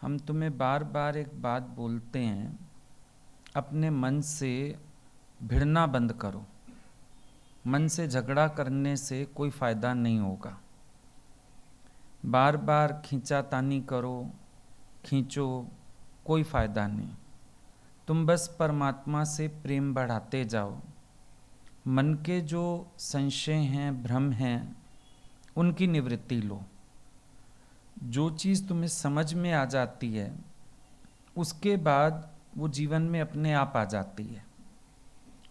हम तुम्हें बार बार एक बात बोलते हैं, अपने मन से भिड़ना बंद करो। मन से झगड़ा करने से कोई फ़ायदा नहीं होगा। बार बार खींचातानी करो, खींचो, कोई फ़ायदा नहीं। तुम बस परमात्मा से प्रेम बढ़ाते जाओ। मन के जो संशय हैं, भ्रम हैं, उनकी निवृत्ति लो। जो चीज़ तुम्हें समझ में आ जाती है उसके बाद वो जीवन में अपने आप आ जाती है।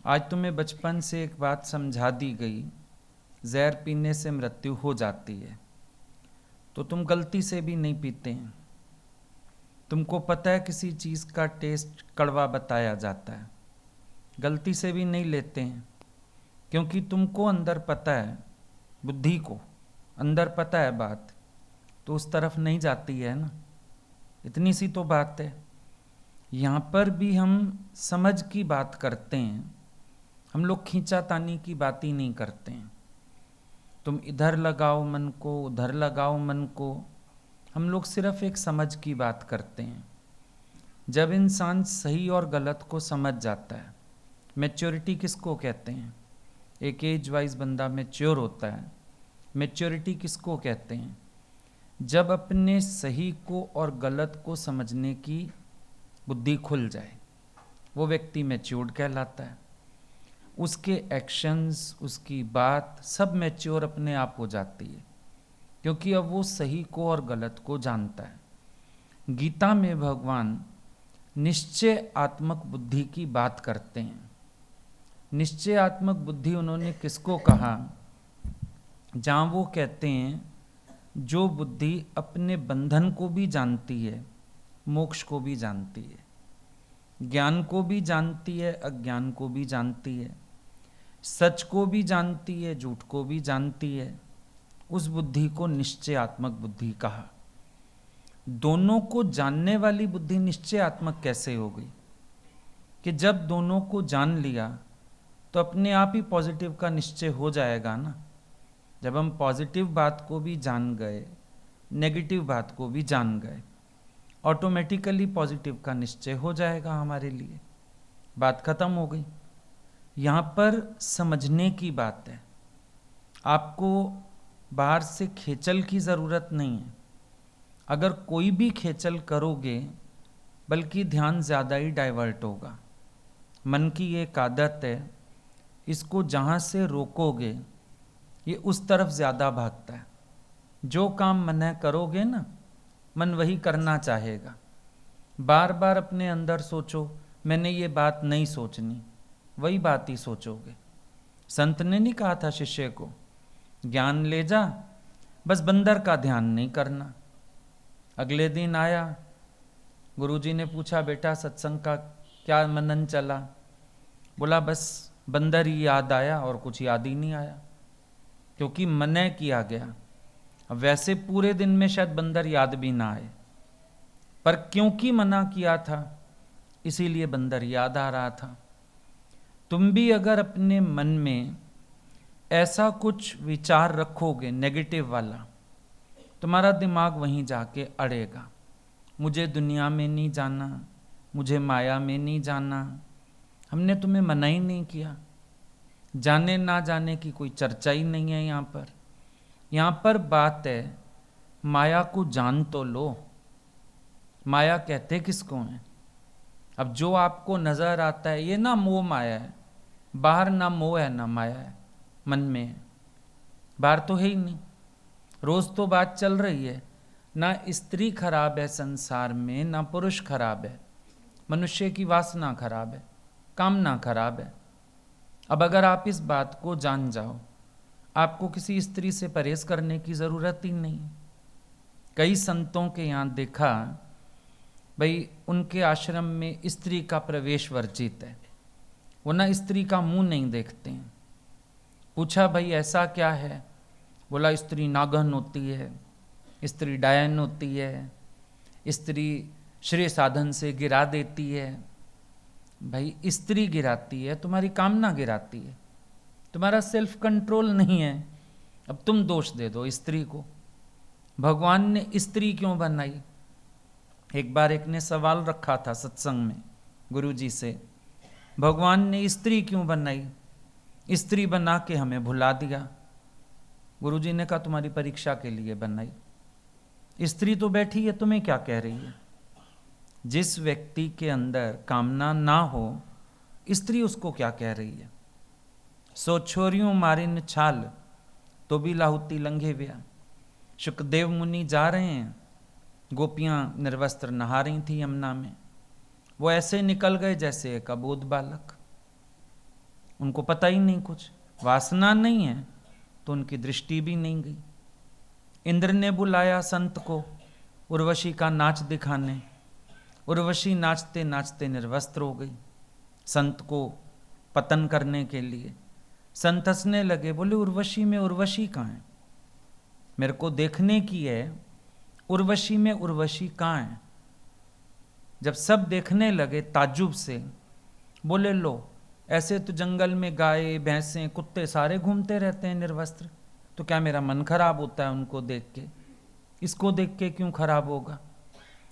आज तुम्हें बचपन से एक बात समझा दी गई, जहर पीने से मृत्यु हो जाती है, तो तुम गलती से भी नहीं पीते हैं। तुमको पता है किसी चीज़ का टेस्ट कड़वा बताया जाता है, गलती से भी नहीं लेते हैं, क्योंकि तुमको अंदर पता है, बुद्धि को अंदर पता है बात, तो उस तरफ नहीं जाती है ना। इतनी सी तो बात है। यहाँ पर भी हम समझ की बात करते हैं, हम लोग खींचातानी की बात ही नहीं करते हैं। तुम इधर लगाओ मन को, उधर लगाओ मन को, हम लोग सिर्फ एक समझ की बात करते हैं। जब इंसान सही और गलत को समझ जाता है, मैच्योरिटी किसको कहते हैं? एक एज वाइज बंदा मैच्योर होता है। मैच्योरिटी किसको कहते हैं? जब अपने सही को और गलत को समझने की बुद्धि खुल जाए, वो व्यक्ति मैच्योर्ड कहलाता है। उसके एक्शंस, उसकी बात सब मैच्योर अपने आप हो जाती है, क्योंकि अब वो सही को और गलत को जानता है। गीता में भगवान निश्चय आत्मक बुद्धि की बात करते हैं। निश्चय आत्मक बुद्धि उन्होंने किसको कहा? जहाँ वो कहते हैं जो बुद्धि अपने बंधन को भी जानती है, मोक्ष को भी जानती है, ज्ञान को भी जानती है, अज्ञान को भी जानती है, सच को भी जानती है, झूठ को भी जानती है, उस बुद्धि को निश्चयात्मक बुद्धि कहा। दोनों को जानने वाली बुद्धि निश्चयात्मक कैसे हो गई? कि जब दोनों को जान लिया तो अपने आप ही पॉजिटिव का निश्चय हो जाएगा ना। जब हम पॉजिटिव बात को भी जान गए, नेगेटिव बात को भी जान गए, ऑटोमेटिकली पॉजिटिव का निश्चय हो जाएगा हमारे लिए। बात खत्म हो गई। यहाँ पर समझने की बात है। आपको बाहर से खेचल की ज़रूरत नहीं है। अगर कोई भी खेचल करोगे, बल्कि ध्यान ज़्यादा ही डाइवर्ट होगा। मन की एक आदत है, इसको जहाँ से रोकोगे ये उस तरफ ज़्यादा भागता है। जो काम मना करोगे ना, मन वही करना चाहेगा। बार बार अपने अंदर सोचो, मैंने ये बात नहीं सोचनी, वही बात ही सोचोगे। संत ने नहीं कहा था शिष्य को, ज्ञान ले जा, बस बंदर का ध्यान नहीं करना। अगले दिन आया, गुरुजी ने पूछा, बेटा सत्संग का क्या मनन चला? बोला बस बंदर ही याद आया और कुछ याद ही नहीं आया, क्योंकि मना किया गया। अब वैसे पूरे दिन में शायद बंदर याद भी ना आए, पर क्योंकि मना किया था इसीलिए बंदर याद आ रहा था। तुम भी अगर अपने मन में ऐसा कुछ विचार रखोगे नेगेटिव वाला, तुम्हारा दिमाग वहीं जाके अड़ेगा। मुझे दुनिया में नहीं जाना, मुझे माया में नहीं जाना। हमने तुम्हें मना ही नहीं किया। जाने ना जाने की कोई चर्चा ही नहीं है यहाँ पर। यहाँ पर बात है, माया को जान तो लो। माया कहते किसको हैं? अब जो आपको नज़र आता है ये ना मोह माया है। बाहर ना मोह है ना माया है, मन में है। बाहर तो है ही नहीं। रोज़ तो बात चल रही है, ना स्त्री खराब है संसार में, ना पुरुष खराब है। मनुष्य की वासना खराब है, कामना खराब है। अब अगर आप इस बात को जान जाओ, आपको किसी स्त्री से परहेज करने की ज़रूरत ही नहीं। कई संतों के यहाँ देखा, भाई उनके आश्रम में स्त्री का प्रवेश वर्जित है। वो ना स्त्री का मुंह नहीं देखते हैं। पूछा भाई ऐसा क्या है? बोला स्त्री नागन होती है, स्त्री डायन होती है, स्त्री श्रेय साधन से गिरा देती है। भाई स्त्री गिराती है, तुम्हारी कामना गिराती है, तुम्हारा सेल्फ कंट्रोल नहीं है। अब तुम दोष दे दो स्त्री को। भगवान ने स्त्री क्यों बनाई? एक बार एक ने सवाल रखा था सत्संग में गुरुजी से, भगवान ने स्त्री क्यों बनाई, स्त्री बना के हमें भुला दिया। गुरुजी ने कहा तुम्हारी परीक्षा के लिए बनाई। स्त्री तो बैठी है, तुम्हें क्या कह रही है। जिस व्यक्ति के अंदर कामना ना हो, स्त्री उसको क्या कह रही है। सो छोरियों मारिन छाल तो भी लाहुती लंघे व्या। शुकदेव मुनि जा रहे हैं, गोपियां निर्वस्त्र नहा रही थी यमुना में। वो ऐसे निकल गए जैसे एक अबोध बालक, उनको पता ही नहीं, कुछ वासना नहीं है तो उनकी दृष्टि भी नहीं गई। इंद्र ने बुलाया संत को उर्वशी का नाच दिखाने, उर्वशी नाचते नाचते निर्वस्त्र हो गई संत को पतन करने के लिए। संत हंसने लगे, बोले उर्वशी में उर्वशी कहाँ है, मेरे को देखने की है, उर्वशी में उर्वशी कहाँ है। जब सब देखने लगे ताज्जुब से, बोले लो ऐसे तो जंगल में गाय भैंसें कुत्ते सारे घूमते रहते हैं निर्वस्त्र, तो क्या मेरा मन खराब होता है उनको देख के, इसको देख के क्यों खराब होगा।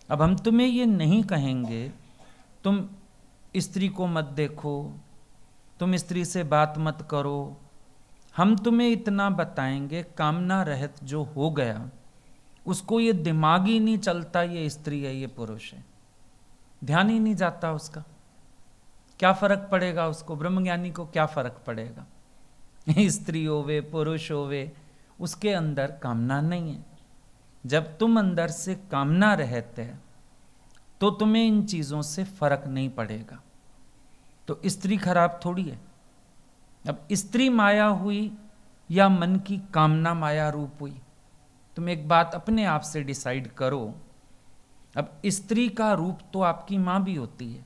अब हम तुम्हें ये नहीं कहेंगे तुम स्त्री को मत देखो, तुम स्त्री से बात मत करो, हम तुम्हें इतना बताएंगे कामना रहित जो हो गया उसको ये दिमाग ही नहीं चलता ये स्त्री है ये पुरुष है, ध्यान ही नहीं जाता उसका, क्या फर्क पड़ेगा उसको, ब्रह्मज्ञानी को क्या फर्क पड़ेगा। स्त्री होवे पुरुष होवे, उसके अंदर कामना नहीं है। जब तुम अंदर से कामना रहते है तो तुम्हें इन चीजों से फर्क नहीं पड़ेगा। तो स्त्री खराब थोड़ी है। अब स्त्री माया हुई या मन की कामना माया रूप हुई, तुम एक बात अपने आप से डिसाइड करो। अब स्त्री का रूप तो आपकी मां भी होती है,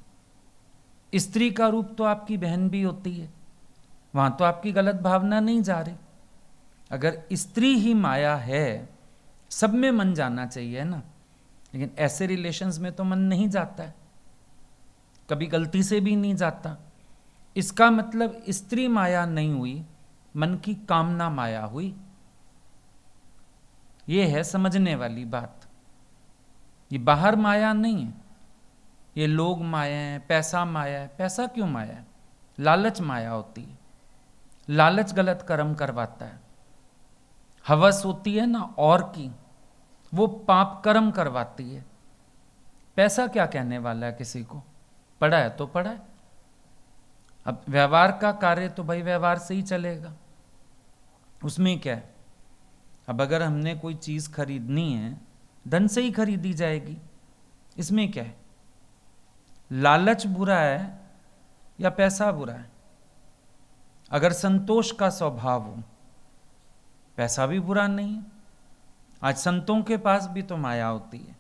स्त्री का रूप तो आपकी बहन भी होती है, वहां तो आपकी गलत भावना नहीं जा रही। अगर स्त्री ही माया है, सब में मन जाना चाहिए ना, लेकिन ऐसे रिलेशंस में तो मन नहीं जाता है, कभी गलती से भी नहीं जाता। इसका मतलब स्त्री माया नहीं हुई, मन की कामना माया हुई। यह है समझने वाली बात। ये बाहर माया नहीं है, ये लोग माया है, पैसा माया है। पैसा क्यों माया है, लालच माया होती है, लालच गलत कर्म करवाता है। हवस होती है ना और की, वो पाप कर्म करवाती है। पैसा क्या कहने वाला है किसी को, पड़ा है तो पड़ा है। अब व्यवहार का कार्य तो भाई व्यवहार से ही चलेगा, उसमें क्या है। अब अगर हमने कोई चीज खरीदनी है, धन से ही खरीदी जाएगी, इसमें क्या है। लालच बुरा है या पैसा बुरा है। अगर संतोष का स्वभाव हो, पैसा भी बुरा नहीं है। आज संतों के पास भी तो माया होती है,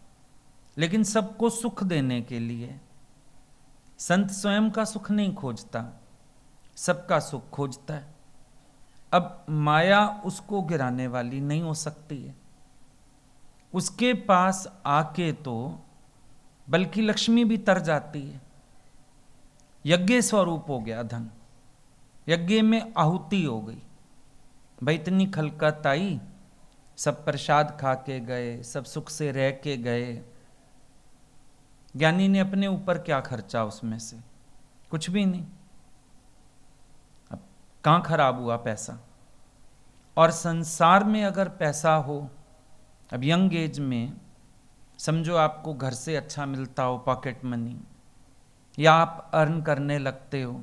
लेकिन सबको सुख देने के लिए। संत स्वयं का सुख नहीं खोजता, सबका सुख खोजता है। अब माया उसको गिराने वाली नहीं हो सकती है। उसके पास आके तो बल्कि लक्ष्मी भी तर जाती है। यज्ञ स्वरूप हो गया धन, यज्ञ में आहुति हो गई। भाई इतनी खलकत आई, सब प्रसाद खा के गए, सब सुख से रह के गए। ज्ञानी ने अपने ऊपर क्या खर्चा उसमें से, कुछ भी नहीं। अब कहाँ खराब हुआ पैसा। और संसार में अगर पैसा हो, अब यंग एज में समझो आपको घर से अच्छा मिलता हो पॉकेट मनी, या आप अर्न करने लगते हो,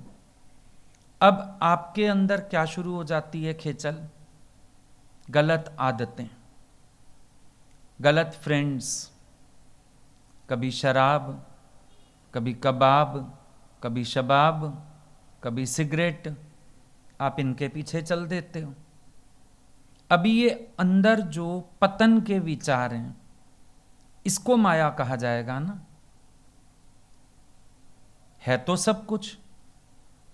अब आपके अंदर क्या शुरू हो जाती है खेचल, गलत आदतें, गलत फ्रेंड्स, कभी शराब, कभी कबाब, कभी शबाब, कभी सिगरेट, आप इनके पीछे चल देते हो। अभी ये अंदर जो पतन के विचार हैं, इसको माया कहा जाएगा ना। है तो सब कुछ,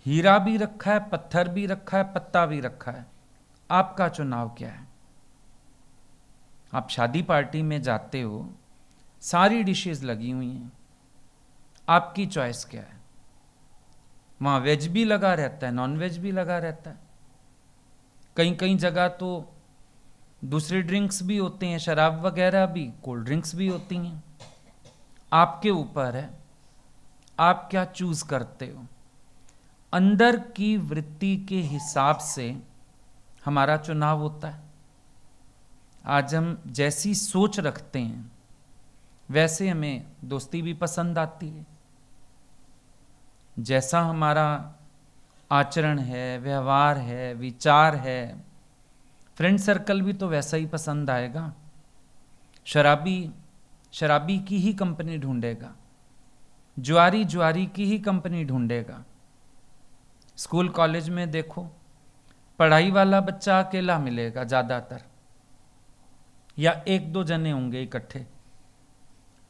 हीरा भी रखा है, पत्थर भी रखा है, पत्ता भी रखा है, आपका चुनाव क्या है। आप शादी पार्टी में जाते हो, सारी डिशेस लगी हुई हैं, आपकी चॉइस क्या है। वहाँ वेज भी लगा रहता है, नॉन वेज भी लगा रहता है, कहीं कहीं जगह तो दूसरे ड्रिंक्स भी होते हैं, शराब वगैरह भी, कोल्ड ड्रिंक्स भी होती हैं। आपके ऊपर है, आप क्या चूज करते हो। अंदर की वृत्ति के हिसाब से हमारा चुनाव होता है। आज हम जैसी सोच रखते हैं वैसे हमें दोस्ती भी पसंद आती है। जैसा हमारा आचरण है, व्यवहार है, विचार है, फ्रेंड सर्कल भी तो वैसा ही पसंद आएगा। शराबी शराबी की ही कंपनी ढूंढेगा, जुआरी जुआरी की ही कंपनी ढूंढेगा। स्कूल कॉलेज में देखो, पढ़ाई वाला बच्चा अकेला मिलेगा ज़्यादातर, या एक दो जने होंगे इकट्ठे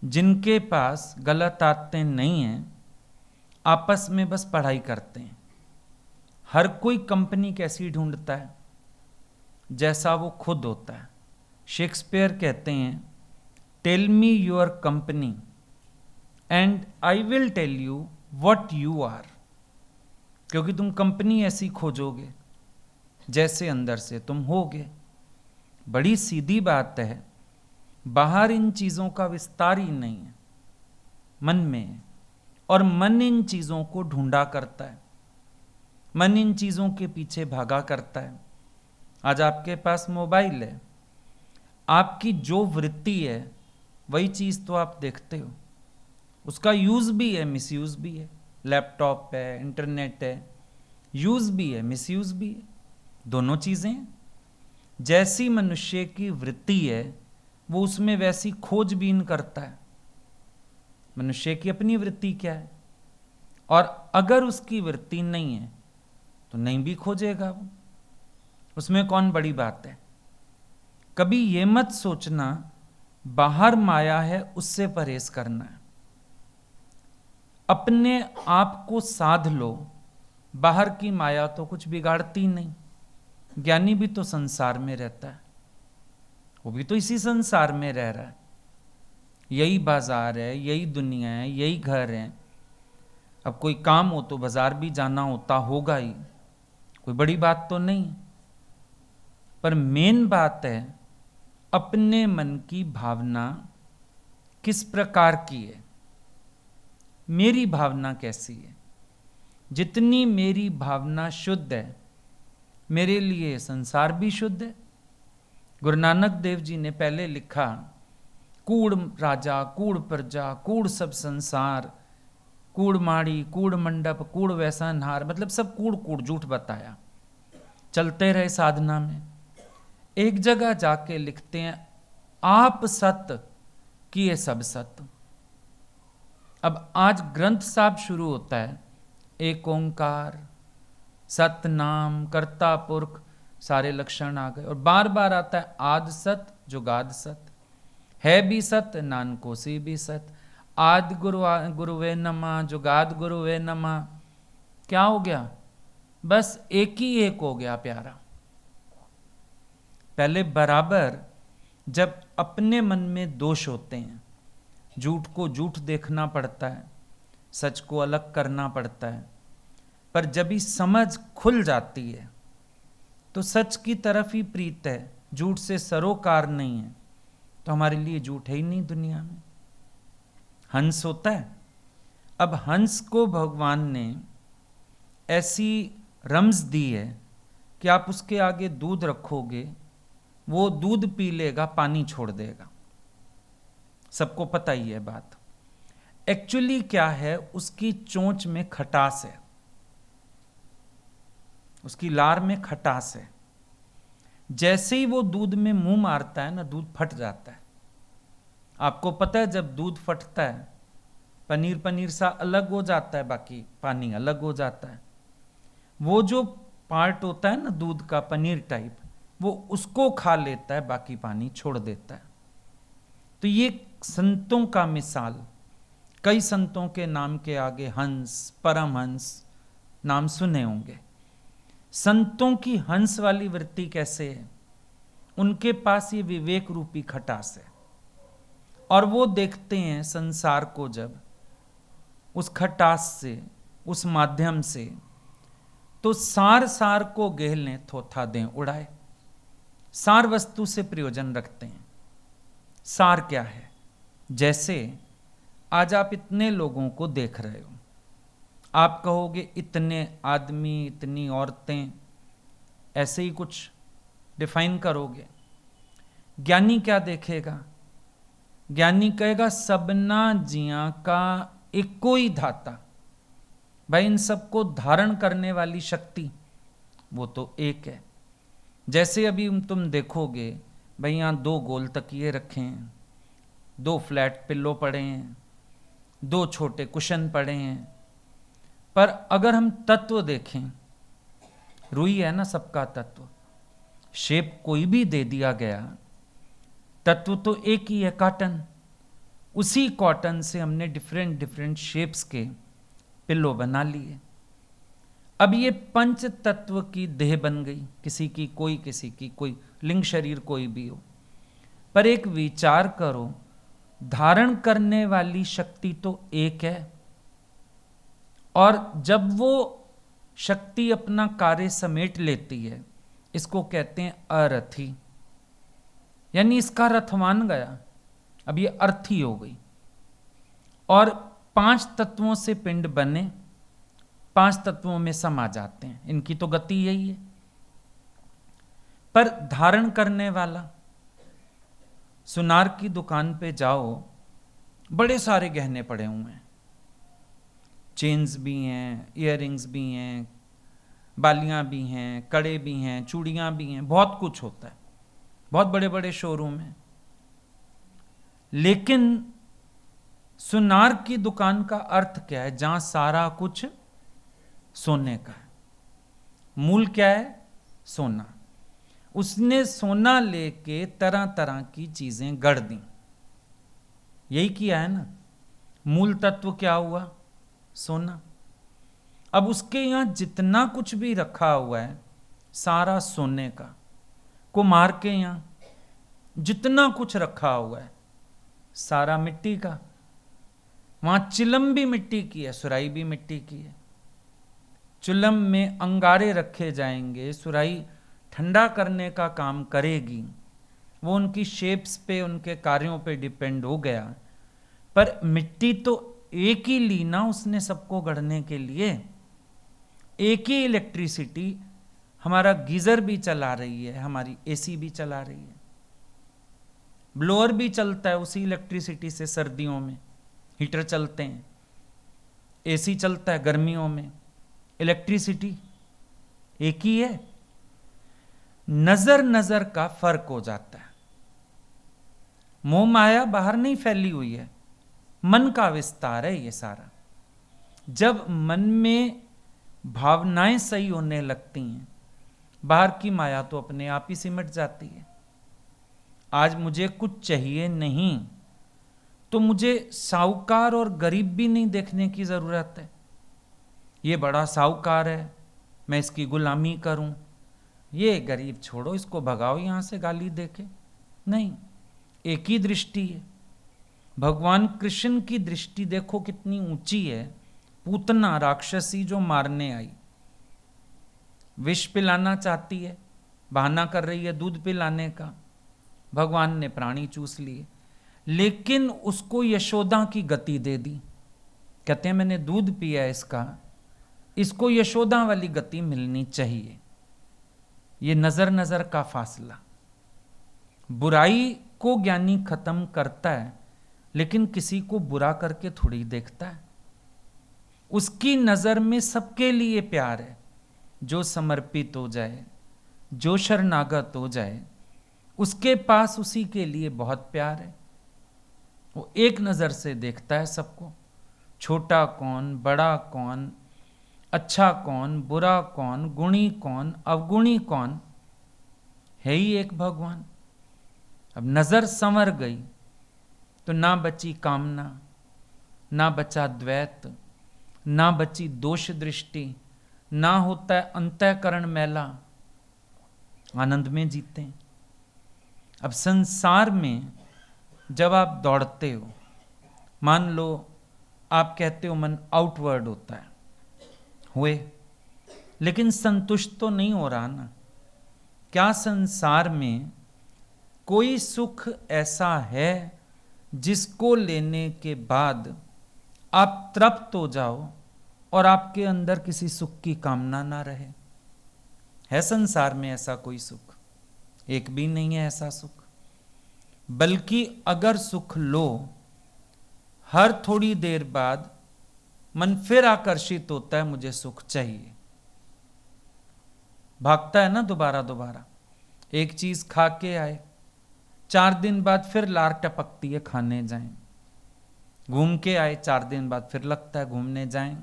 जिनके पास गलत आदतें नहीं हैं, आपस में बस पढ़ाई करते हैं। हर कोई कंपनी कैसी ढूंढता है, जैसा वो खुद होता है। शेक्सपियर कहते हैं, tell me your company and I will tell you what you are. क्योंकि तुम कंपनी ऐसी खोजोगे जैसे अंदर से तुम होगे। बड़ी सीधी बात है, बाहर इन चीज़ों का विस्तार ही नहीं है, मन में है। और मन इन चीज़ों को ढूंढा करता है, मन इन चीज़ों के पीछे भागा करता है। आज आपके पास मोबाइल है, आपकी जो वृत्ति है वही चीज़ तो आप देखते हो। उसका यूज़ भी है, मिसयूज़ भी है। लैपटॉप है, इंटरनेट है, यूज़ भी है, मिसयूज़ भी है, दोनों चीज़ें हैं। जैसी मनुष्य की वृत्ति है वो उसमें वैसी खोजबीन करता है। मनुष्य की अपनी वृत्ति क्या है, और अगर उसकी वृत्ति नहीं है तो नहीं भी खोजेगा वो, उसमें कौन बड़ी बात है। कभी ये मत सोचना बाहर माया है उससे परहेज करना है। अपने आप को साध लो, बाहर की माया तो कुछ बिगाड़ती नहीं। ज्ञानी भी तो संसार में रहता है, वो भी तो इसी संसार में रह रहा है। यही बाजार है, यही दुनिया है, यही घर है। अब कोई काम हो तो बाजार भी जाना होता होगा ही, कोई बड़ी बात तो नहीं। पर मेन बात है अपने मन की भावना किस प्रकार की है, मेरी भावना कैसी है। जितनी मेरी भावना शुद्ध है, मेरे लिए संसार भी शुद्ध है। गुरु नानक देव जी ने पहले लिखा, कूड़ राजा, कूड़ प्रजा, कूड़ सब संसार, कूड़ माड़ी, कूड़ मंडप, कूड़ वैसनहार। मतलब सब कूड़ कूड़ झूठ बताया। चलते रहे साधना में। एक जगह जाके लिखते हैं, आप सत्य किए सब सत्य। अब आज ग्रंथ साहब शुरू होता है, एक ओंकार, सत नाम, कर्ता पुरख, सारे लक्षण आ गए। और बार बार आता है आद सत जुगाद सत, है भी सत नानकोसी भी सत, आद गुरुवे नमा, जुगाद गुरुवे नमा। क्या हो गया? बस एक ही एक हो गया प्यारा। पहले बराबर जब अपने मन में दोष होते हैं, झूठ को झूठ देखना पड़ता है, सच को अलग करना पड़ता है। पर जब ही समझ खुल जाती है तो सच की तरफ ही प्रीत है, झूठ से सरोकार नहीं है। तो हमारे लिए झूठ है ही नहीं दुनिया में। हंस होता है, अब हंस को भगवान ने ऐसी रमज दी है कि आप उसके आगे दूध रखोगे, वो दूध पी लेगा, पानी छोड़ देगा। सबको पता ही है बात। एक्चुअली क्या है, उसकी चोंच में खटास है, उसकी लार में खटास है। जैसे ही वो दूध में मुंह मारता है ना, दूध फट जाता है। आपको पता है जब दूध फटता है, पनीर पनीर सा अलग हो जाता है, बाकी पानी अलग हो जाता है। वो जो पार्ट होता है ना दूध का, पनीर टाइप, वो उसको खा लेता है, बाकी पानी छोड़ देता है। तो ये संतों का मिसाल, कई संतों के नाम के आगे हंस, परमहंस नाम सुने होंगे। संतों की हंस वाली वृत्ति कैसे है? उनके पास ये विवेक रूपी खटास है, और वो देखते हैं संसार को जब उस खटास से, उस माध्यम से, तो सार सार को गेल लें, थोथा दें उड़ाए। सार वस्तु से प्रयोजन रखते हैं। सार क्या है? जैसे आज आप इतने लोगों को देख रहे हो, आप कहोगे इतने आदमी, इतनी औरतें, ऐसे ही कुछ डिफाइन करोगे। ज्ञानी क्या देखेगा? ज्ञानी कहेगा सबना जिया का एको ही धाता। भाई इन सबको धारण करने वाली शक्ति वो तो एक है। जैसे अभी तुम देखोगे भाई यहाँ 2 गोल तकिए रखे हैं, 2 फ्लैट पिल्लो पड़े हैं, 2 छोटे कुशन पड़े हैं, पर अगर हम तत्व देखें, रुई है ना सबका तत्व, शेप कोई भी दे दिया गया, तत्व तो एक ही है, कॉटन। उसी कॉटन से हमने डिफरेंट डिफरेंट शेप्स के पिल्लो बना लिए। अब ये पंच तत्व की देह बन गई, किसी की कोई, लिंग शरीर कोई भी हो। पर एक विचार करो, धारण करने वाली शक्ति तो एक है, और जब वो शक्ति अपना कार्य समेट लेती है, इसको कहते हैं अरथी, यानी इसका रथवान गया, अब ये अर्थी हो गई। और 5 तत्वों से पिंड बने, 5 तत्वों में समा जाते हैं, इनकी तो गति यही है। पर धारण करने वाला, सुनार की दुकान पे जाओ, बड़े सारे गहने पड़े हुए हैं, चेन्स भी हैं, इयररिंग्स भी हैं, बालियां भी हैं, कड़े भी हैं, चूड़ियां भी हैं, बहुत कुछ होता है, बहुत बड़े बड़े शोरूम हैं। लेकिन सुनार की दुकान का अर्थ क्या है? जहां सारा कुछ सोने का है। मूल क्या है? सोना। उसने सोना लेके तरह तरह की चीजें गढ़ दी, यही किया है ना। मूल तत्व क्या हुआ? सोना। अब उसके यहां जितना कुछ भी रखा हुआ है सारा सोने का। कुम्हार के यहां जितना कुछ रखा हुआ है सारा मिट्टी का। वहां चिलम भी मिट्टी की है, सुराही भी मिट्टी की है। चिलम में अंगारे रखे जाएंगे, सुराही ठंडा करने का काम करेगी, वो उनकी शेप्स पे, उनके कार्यों पे डिपेंड हो गया। पर मिट्टी तो एक ही ली ना उसने सबको गढ़ने के लिए। एक ही इलेक्ट्रिसिटी हमारा गीजर भी चला रही है, हमारी एसी भी चला रही है, ब्लोअर भी चलता है उसी इलेक्ट्रिसिटी से। सर्दियों में हीटर चलते हैं, एसी चलता है गर्मियों में, इलेक्ट्रिसिटी एक ही है। नजर नजर का फर्क हो जाता है। मोह माया बाहर नहीं फैली हुई है, मन का विस्तार है ये सारा। जब मन में भावनाएं सही होने लगती हैं, बाहर की माया तो अपने आप ही सिमट जाती है। आज मुझे कुछ चाहिए नहीं तो मुझे साहूकार और गरीब भी नहीं देखने की जरूरत है। ये बड़ा साहूकार है, मैं इसकी गुलामी करूं, ये गरीब छोड़ो, इसको भगाओ यहां से गाली देके। नहीं, एक ही दृष्टि है। भगवान कृष्ण की दृष्टि देखो कितनी ऊंची है। पूतना राक्षसी जो मारने आई, विष पिलाना चाहती है, बहाना कर रही है दूध पिलाने का, भगवान ने प्राणी चूस लिए, लेकिन उसको यशोदा की गति दे दी। कहते हैं मैंने दूध पिया इसका, इसको यशोदा वाली गति मिलनी चाहिए। ये नजर नजर का फासला। बुराई को ज्ञानी खत्म करता है, लेकिन किसी को बुरा करके थोड़ी देखता है। उसकी नजर में सबके लिए प्यार है। जो समर्पित हो जाए, जो शरणागत हो जाए, उसके पास उसी के लिए बहुत प्यार है। वो एक नजर से देखता है सबको, छोटा कौन, बड़ा कौन, अच्छा कौन, बुरा कौन, गुणी कौन, अवगुणी कौन, है ही एक भगवान। अब नजर संवर गई तो ना बची कामना, ना बचा द्वैत, ना बची दोष दृष्टि, ना होता है अंतःकरण मैला, आनंद में जीते हैं। अब संसार में जब आप दौड़ते हो, मान लो आप कहते हो मन आउटवर्ड होता है, हुए, लेकिन संतुष्ट तो नहीं हो रहा ना। क्या संसार में कोई सुख ऐसा है जिसको लेने के बाद आप तृप्त हो जाओ और आपके अंदर किसी सुख की कामना ना रहे। है संसार में ऐसा कोई सुख? एक भी नहीं है ऐसा सुख। बल्कि अगर सुख लो, हर थोड़ी देर बाद मन फिर आकर्षित होता है, मुझे सुख चाहिए, भागता है ना दोबारा दोबारा। एक चीज खा के आए, 4 दिन बाद फिर लार टपकती है खाने जाएं। घूम के आए, 4 दिन बाद फिर लगता है घूमने जाएं।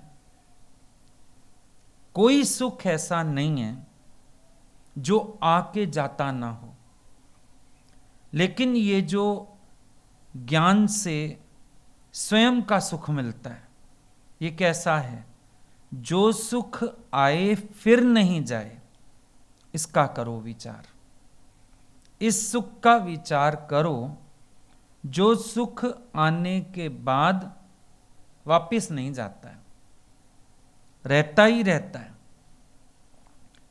कोई सुख ऐसा नहीं है जो आके जाता ना हो। लेकिन ये जो ज्ञान से स्वयं का सुख मिलता है, ये कैसा है? जो सुख आए फिर नहीं जाए, इसका करो विचार। इस सुख का विचार करो जो सुख आने के बाद वापस नहीं जाता है, रहता ही रहता है।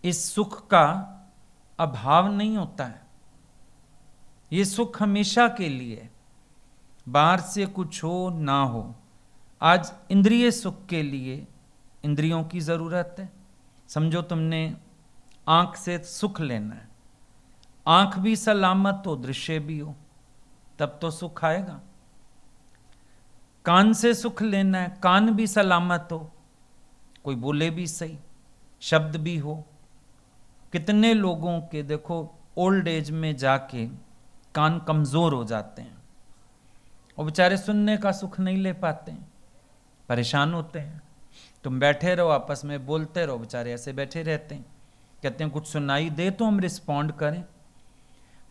इस सुख का अभाव नहीं होता है। ये सुख हमेशा के लिए, बाहर से कुछ हो ना हो। आज इंद्रिय सुख के लिए इंद्रियों की जरूरत है। समझो तुमने आंख से सुख लेना है, आंख भी सलामत हो, दृश्य भी हो, तब तो सुख आएगा। कान से सुख लेना है, कान भी सलामत हो, कोई बोले भी सही, शब्द भी हो। कितने लोगों के देखो ओल्ड एज में जाके कान कमजोर हो जाते हैं और बेचारे सुनने का सुख नहीं ले पाते हैं, परेशान होते हैं। तुम बैठे रहो, आपस में बोलते रहो, बेचारे ऐसे बैठे रहते हैं, कहते हैं कुछ सुनाई दे तो हम रिस्पॉन्ड करें।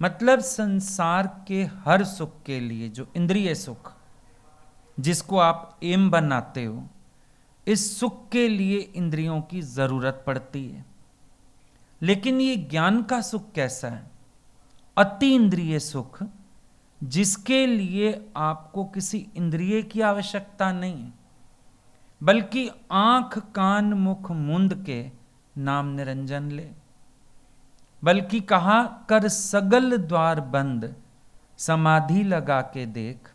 मतलब संसार के हर सुख के लिए, जो इंद्रिय सुख जिसको आप एम बनाते हो, इस सुख के लिए इंद्रियों की जरूरत पड़ती है। लेकिन ये ज्ञान का सुख कैसा है? अति इंद्रिय सुख, जिसके लिए आपको किसी इंद्रिय की आवश्यकता नहीं है, बल्कि आंख कान मुख मूंद के नाम निरंजन ले। बल्कि कहा, कर सगल द्वार बंद समाधि लगा के देख,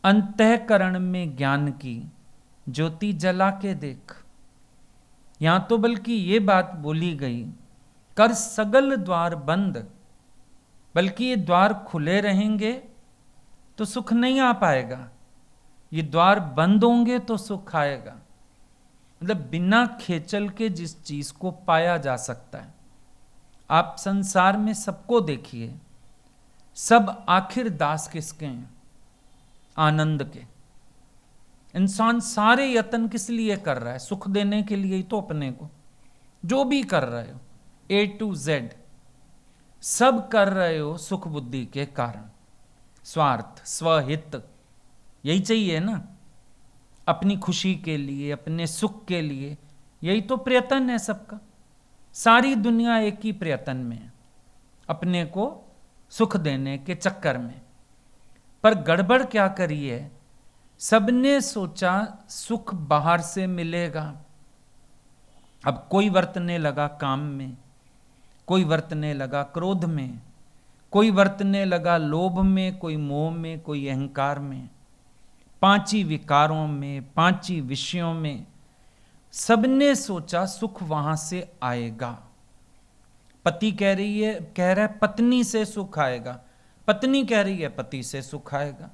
अंतःकरण में ज्ञान की ज्योति जला के देख। यहां तो बल्कि ये बात बोली गई, कर सगल द्वार बंद, बल्कि ये द्वार खुले रहेंगे तो सुख नहीं आ पाएगा, ये द्वार बंद होंगे तो सुख आएगा। मतलब बिना खेचल के जिस चीज को पाया जा सकता है। आप संसार में सबको देखिए, सब आखिर दास किसके हैं? आनंद के। इंसान सारे यत्न किस लिए कर रहा है? सुख देने के लिए ही तो अपने को। जो भी कर रहे हो, A to Z, सब कर रहे हो सुख बुद्धि के कारण। स्वार्थ, स्वहित, यही चाहिए ना, अपनी खुशी के लिए, अपने सुख के लिए। यही तो प्रयत्न है सबका। सारी दुनिया एक ही प्रयत्न में है, अपने को सुख देने के चक्कर में। पर गड़बड़ क्या करी है? सबने सोचा सुख बाहर से मिलेगा। अब कोई वर्तने लगा काम में, कोई वर्तने लगा क्रोध में, कोई वर्तने लगा लोभ में, कोई मोह में, कोई अहंकार में, 5 ही विकारों में, 5 ही विषयों में। सबने सोचा सुख वहां से आएगा। पति कह रहा है पत्नी से सुख आएगा, पत्नी कह रही है पति से सुख आएगा।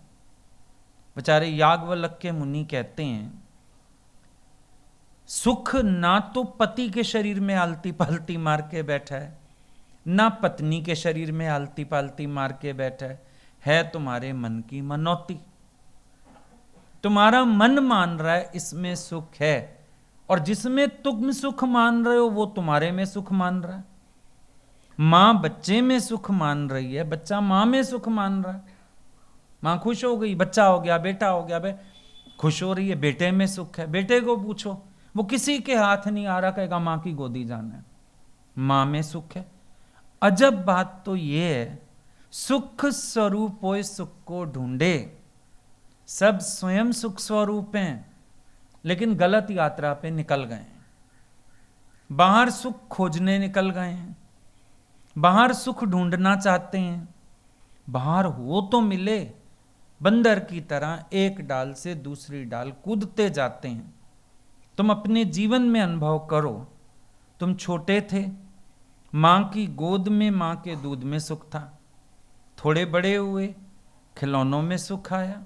बेचारे याज्ञवल्क्य के मुनि कहते हैं, सुख ना तो पति के शरीर में आलती पालती मार के बैठा है, ना पत्नी के शरीर में आलती पालती मार के बैठा है तुम्हारे मन की मनौती। तुम्हारा मन मान रहा है इसमें सुख है, और जिसमें तुम सुख मान रहे हो वो तुम्हारे में सुख मान रहा है। मां बच्चे में सुख मान रही है, बच्चा मां में सुख मान रहा है। मां खुश हो गई, बच्चा हो गया, बेटा हो गया, खुश हो रही है, बेटे में सुख है। बेटे को पूछो, वो किसी के हाथ नहीं आ रहा, कहेगा मां की गोदी जाना है, मां में सुख है। अजब बात तो ये है, सुख स्वरूप होए सुख को ढूंढे। सब स्वयं सुख स्वरूप हैं, लेकिन गलत यात्रा पे निकल गए हैं। बाहर सुख खोजने निकल गए हैं, बाहर सुख ढूंढना चाहते हैं। बाहर हो तो मिले, बंदर की तरह एक डाल से दूसरी डाल कूदते जाते हैं। तुम अपने जीवन में अनुभव करो, तुम छोटे थे, माँ की गोद में माँ के दूध में सुख था, थोड़े बड़े हुए खिलौनों में सुख आया,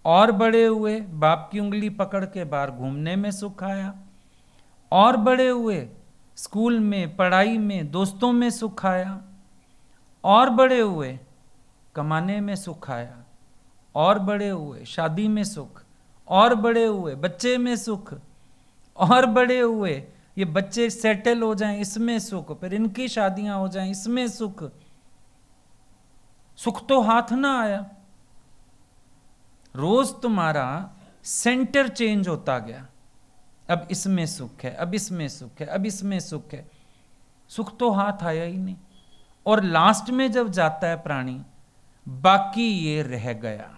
और बड़े हुए बाप की उंगली पकड़ के बाहर घूमने में सुख आया, और बड़े हुए स्कूल में पढ़ाई में दोस्तों में सुख आया, और बड़े हुए कमाने में सुख आया, और बड़े हुए शादी में सुख, और बड़े हुए बच्चे में सुख, और बड़े हुए ये बच्चे सेटल हो जाएं इसमें सुख, फिर इनकी शादियां हो जाएं इसमें सुख। सुख तो हाथ ना आया, रोज तुम्हारा सेंटर चेंज होता गया। अब इसमें सुख है, अब इसमें सुख है, अब इसमें सुख है, सुख तो हाथ आया ही नहीं। और लास्ट में जब जाता है प्राणी, बाकी ये रह गया।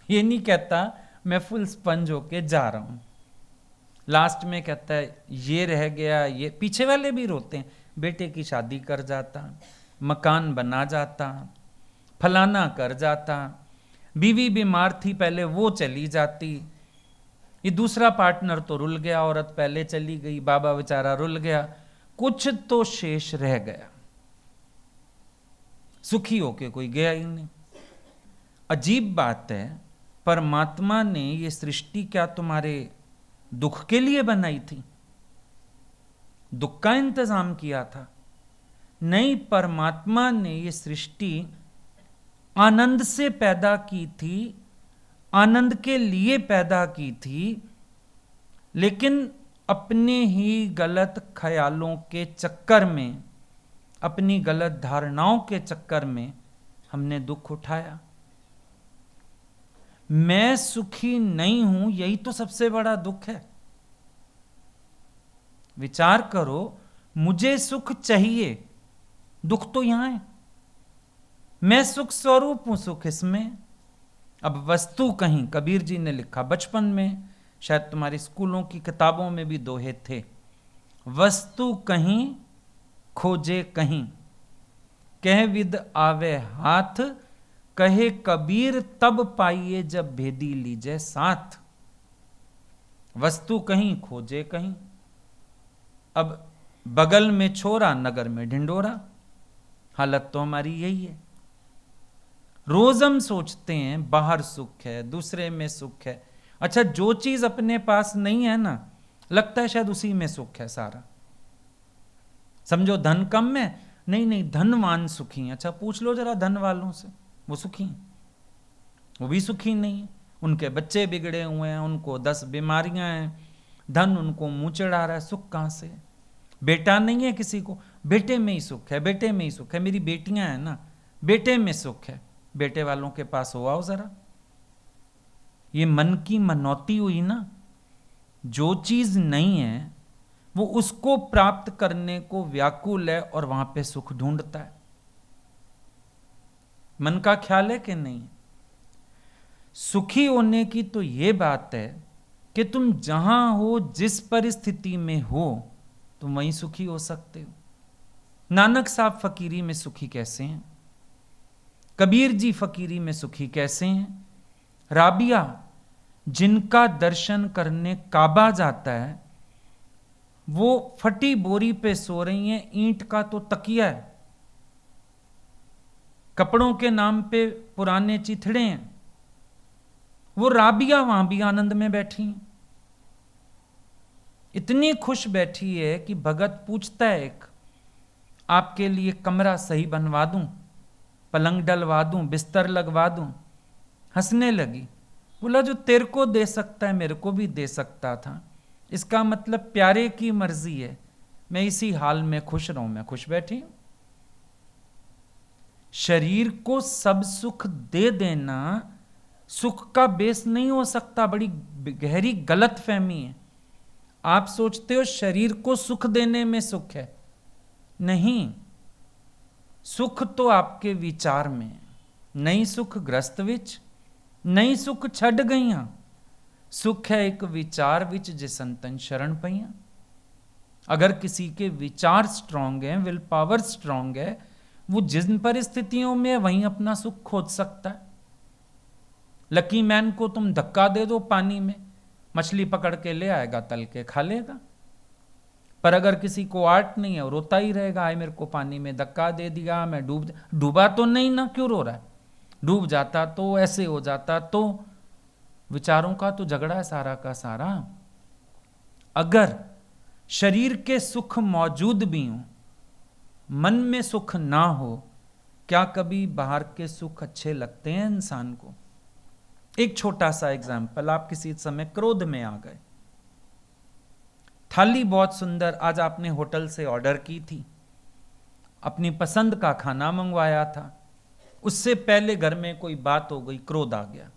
ये नहीं कहता मैं फुल स्पंज होके जा रहा हूं, लास्ट में कहता है ये रह गया। ये पीछे वाले भी रोते हैं, बेटे की शादी कर जाता, मकान बना जाता, फलाना कर जाता, बीवी बीमार थी पहले वो चली जाती, ये दूसरा पार्टनर तो रुल गया, औरत पहले चली गई, बाबा बेचारा रुल गया, कुछ तो शेष रह गया, सुखी होके कोई गया ही नहीं। अजीब बात है, परमात्मा ने ये सृष्टि क्या तुम्हारे दुख के लिए बनाई थी? दुख का इंतजाम किया था? नहीं, परमात्मा ने ये सृष्टि आनंद से पैदा की थी, आनंद के लिए पैदा की थी, लेकिन अपने ही गलत ख्यालों के चक्कर में, अपनी गलत धारणाओं के चक्कर में हमने दुख उठाया। मैं सुखी नहीं हूं, यही तो सबसे बड़ा दुख है। विचार करो, मुझे सुख चाहिए, दुख तो यहां है। मैं सुख स्वरूप हूं, सुख इसमें। अब वस्तु कहीं, कबीर जी ने लिखा बचपन में, शायद तुम्हारी स्कूलों की किताबों में भी दोहे थे, वस्तु कहीं खोजे कहीं, कह विद आवे हाथ, कहे कबीर तब पाइए जब भेदी लीजे साथ। वस्तु कहीं खोजे कहीं। अब बगल में छोरा, नगर में ढिंडोरा, हालत तो हमारी यही है। रोज हम सोचते हैं बाहर सुख है, दूसरे में सुख है। अच्छा, जो चीज अपने पास नहीं है ना, लगता है शायद उसी में सुख है सारा। समझो धन कम है, नहीं नहीं धनवान सुखी हैं। अच्छा, पूछ लो जरा धन वालों से, वो सुखी हैं? वो भी सुखी नहीं है। उनके बच्चे बिगड़े हुए हैं, उनको 10 बीमारियां हैं, धन उनको मुंह चढ़ा रहा है, सुख कहां से है? बेटा नहीं है किसी को, बेटे में ही सुख है, बेटे में ही सुख है। मेरी बेटियां हैं ना, बेटे में सुख है। बेटे वालों के पास हो आओ जरा। ये मन की मनौती हुई ना, जो चीज नहीं है वो उसको प्राप्त करने को व्याकुल है और वहां पे सुख ढूंढता है। मन का ख्याल है कि नहीं? सुखी होने की तो ये बात है कि तुम जहां हो, जिस परिस्थिति में हो, तुम वहीं सुखी हो सकते हो। नानक साहब फकीरी में सुखी कैसे हैं? कबीर जी फकीरी में सुखी कैसे हैं? राबिया जिनका दर्शन करने काबा जाता है, वो फटी बोरी पे सो रही हैं, ईंट का तो तकिया है, कपड़ों के नाम पे पुराने चिथड़े हैं, वो राबिया वहां भी आनंद में बैठी हैं। इतनी खुश बैठी है कि भगत पूछता है, एक आपके लिए कमरा सही बनवा दूं, पलंग डलवा दूं, बिस्तर लगवा दूं? हंसने लगी, बोला जो तेरे को दे सकता है मेरे को भी दे सकता था। इसका मतलब प्यारे की मर्जी है, मैं इसी हाल में खुश रहूं, मैं खुश बैठी हूं। शरीर को सब सुख दे देना सुख का बेस नहीं हो सकता। बड़ी गहरी गलत फहमी है। आप सोचते हो शरीर को सुख देने में सुख है, नहीं। सुख तो आपके विचार में। नहीं सुख ग्रस्त विच, नहीं सुख छड़ गईयां, सुख है एक विचार विच जे संतन शरण पईयां। अगर किसी के विचार स्ट्रांग हैं, विल पावर स्ट्रांग है, वो जिन परिस्थितियों में वहीं अपना सुख खोज सकता है। लकी मैन को तुम धक्का दे दो पानी में, मछली पकड़ के ले आएगा, तल के खा लेगा। पर अगर किसी को आर्ट नहीं है, वो रोता ही रहेगा, आए मेरे को पानी में धक्का दे दिया, मैं डूबा तो नहीं ना, क्यों रो रहा है? डूब जाता तो, ऐसे हो जाता तो। विचारों का तो झगड़ा है सारा का सारा। अगर शरीर के सुख मौजूद भी हों, मन में सुख ना हो, क्या कभी बाहर के सुख अच्छे लगते हैं इंसान को? एक छोटा सा एग्जाम्पल, आप किसी समय क्रोध में आ गए, थाली बहुत सुंदर आज आपने होटल से ऑर्डर की थी, अपनी पसंद का खाना मंगवाया था, उससे पहले घर में कोई बात हो गई, क्रोध आ गया।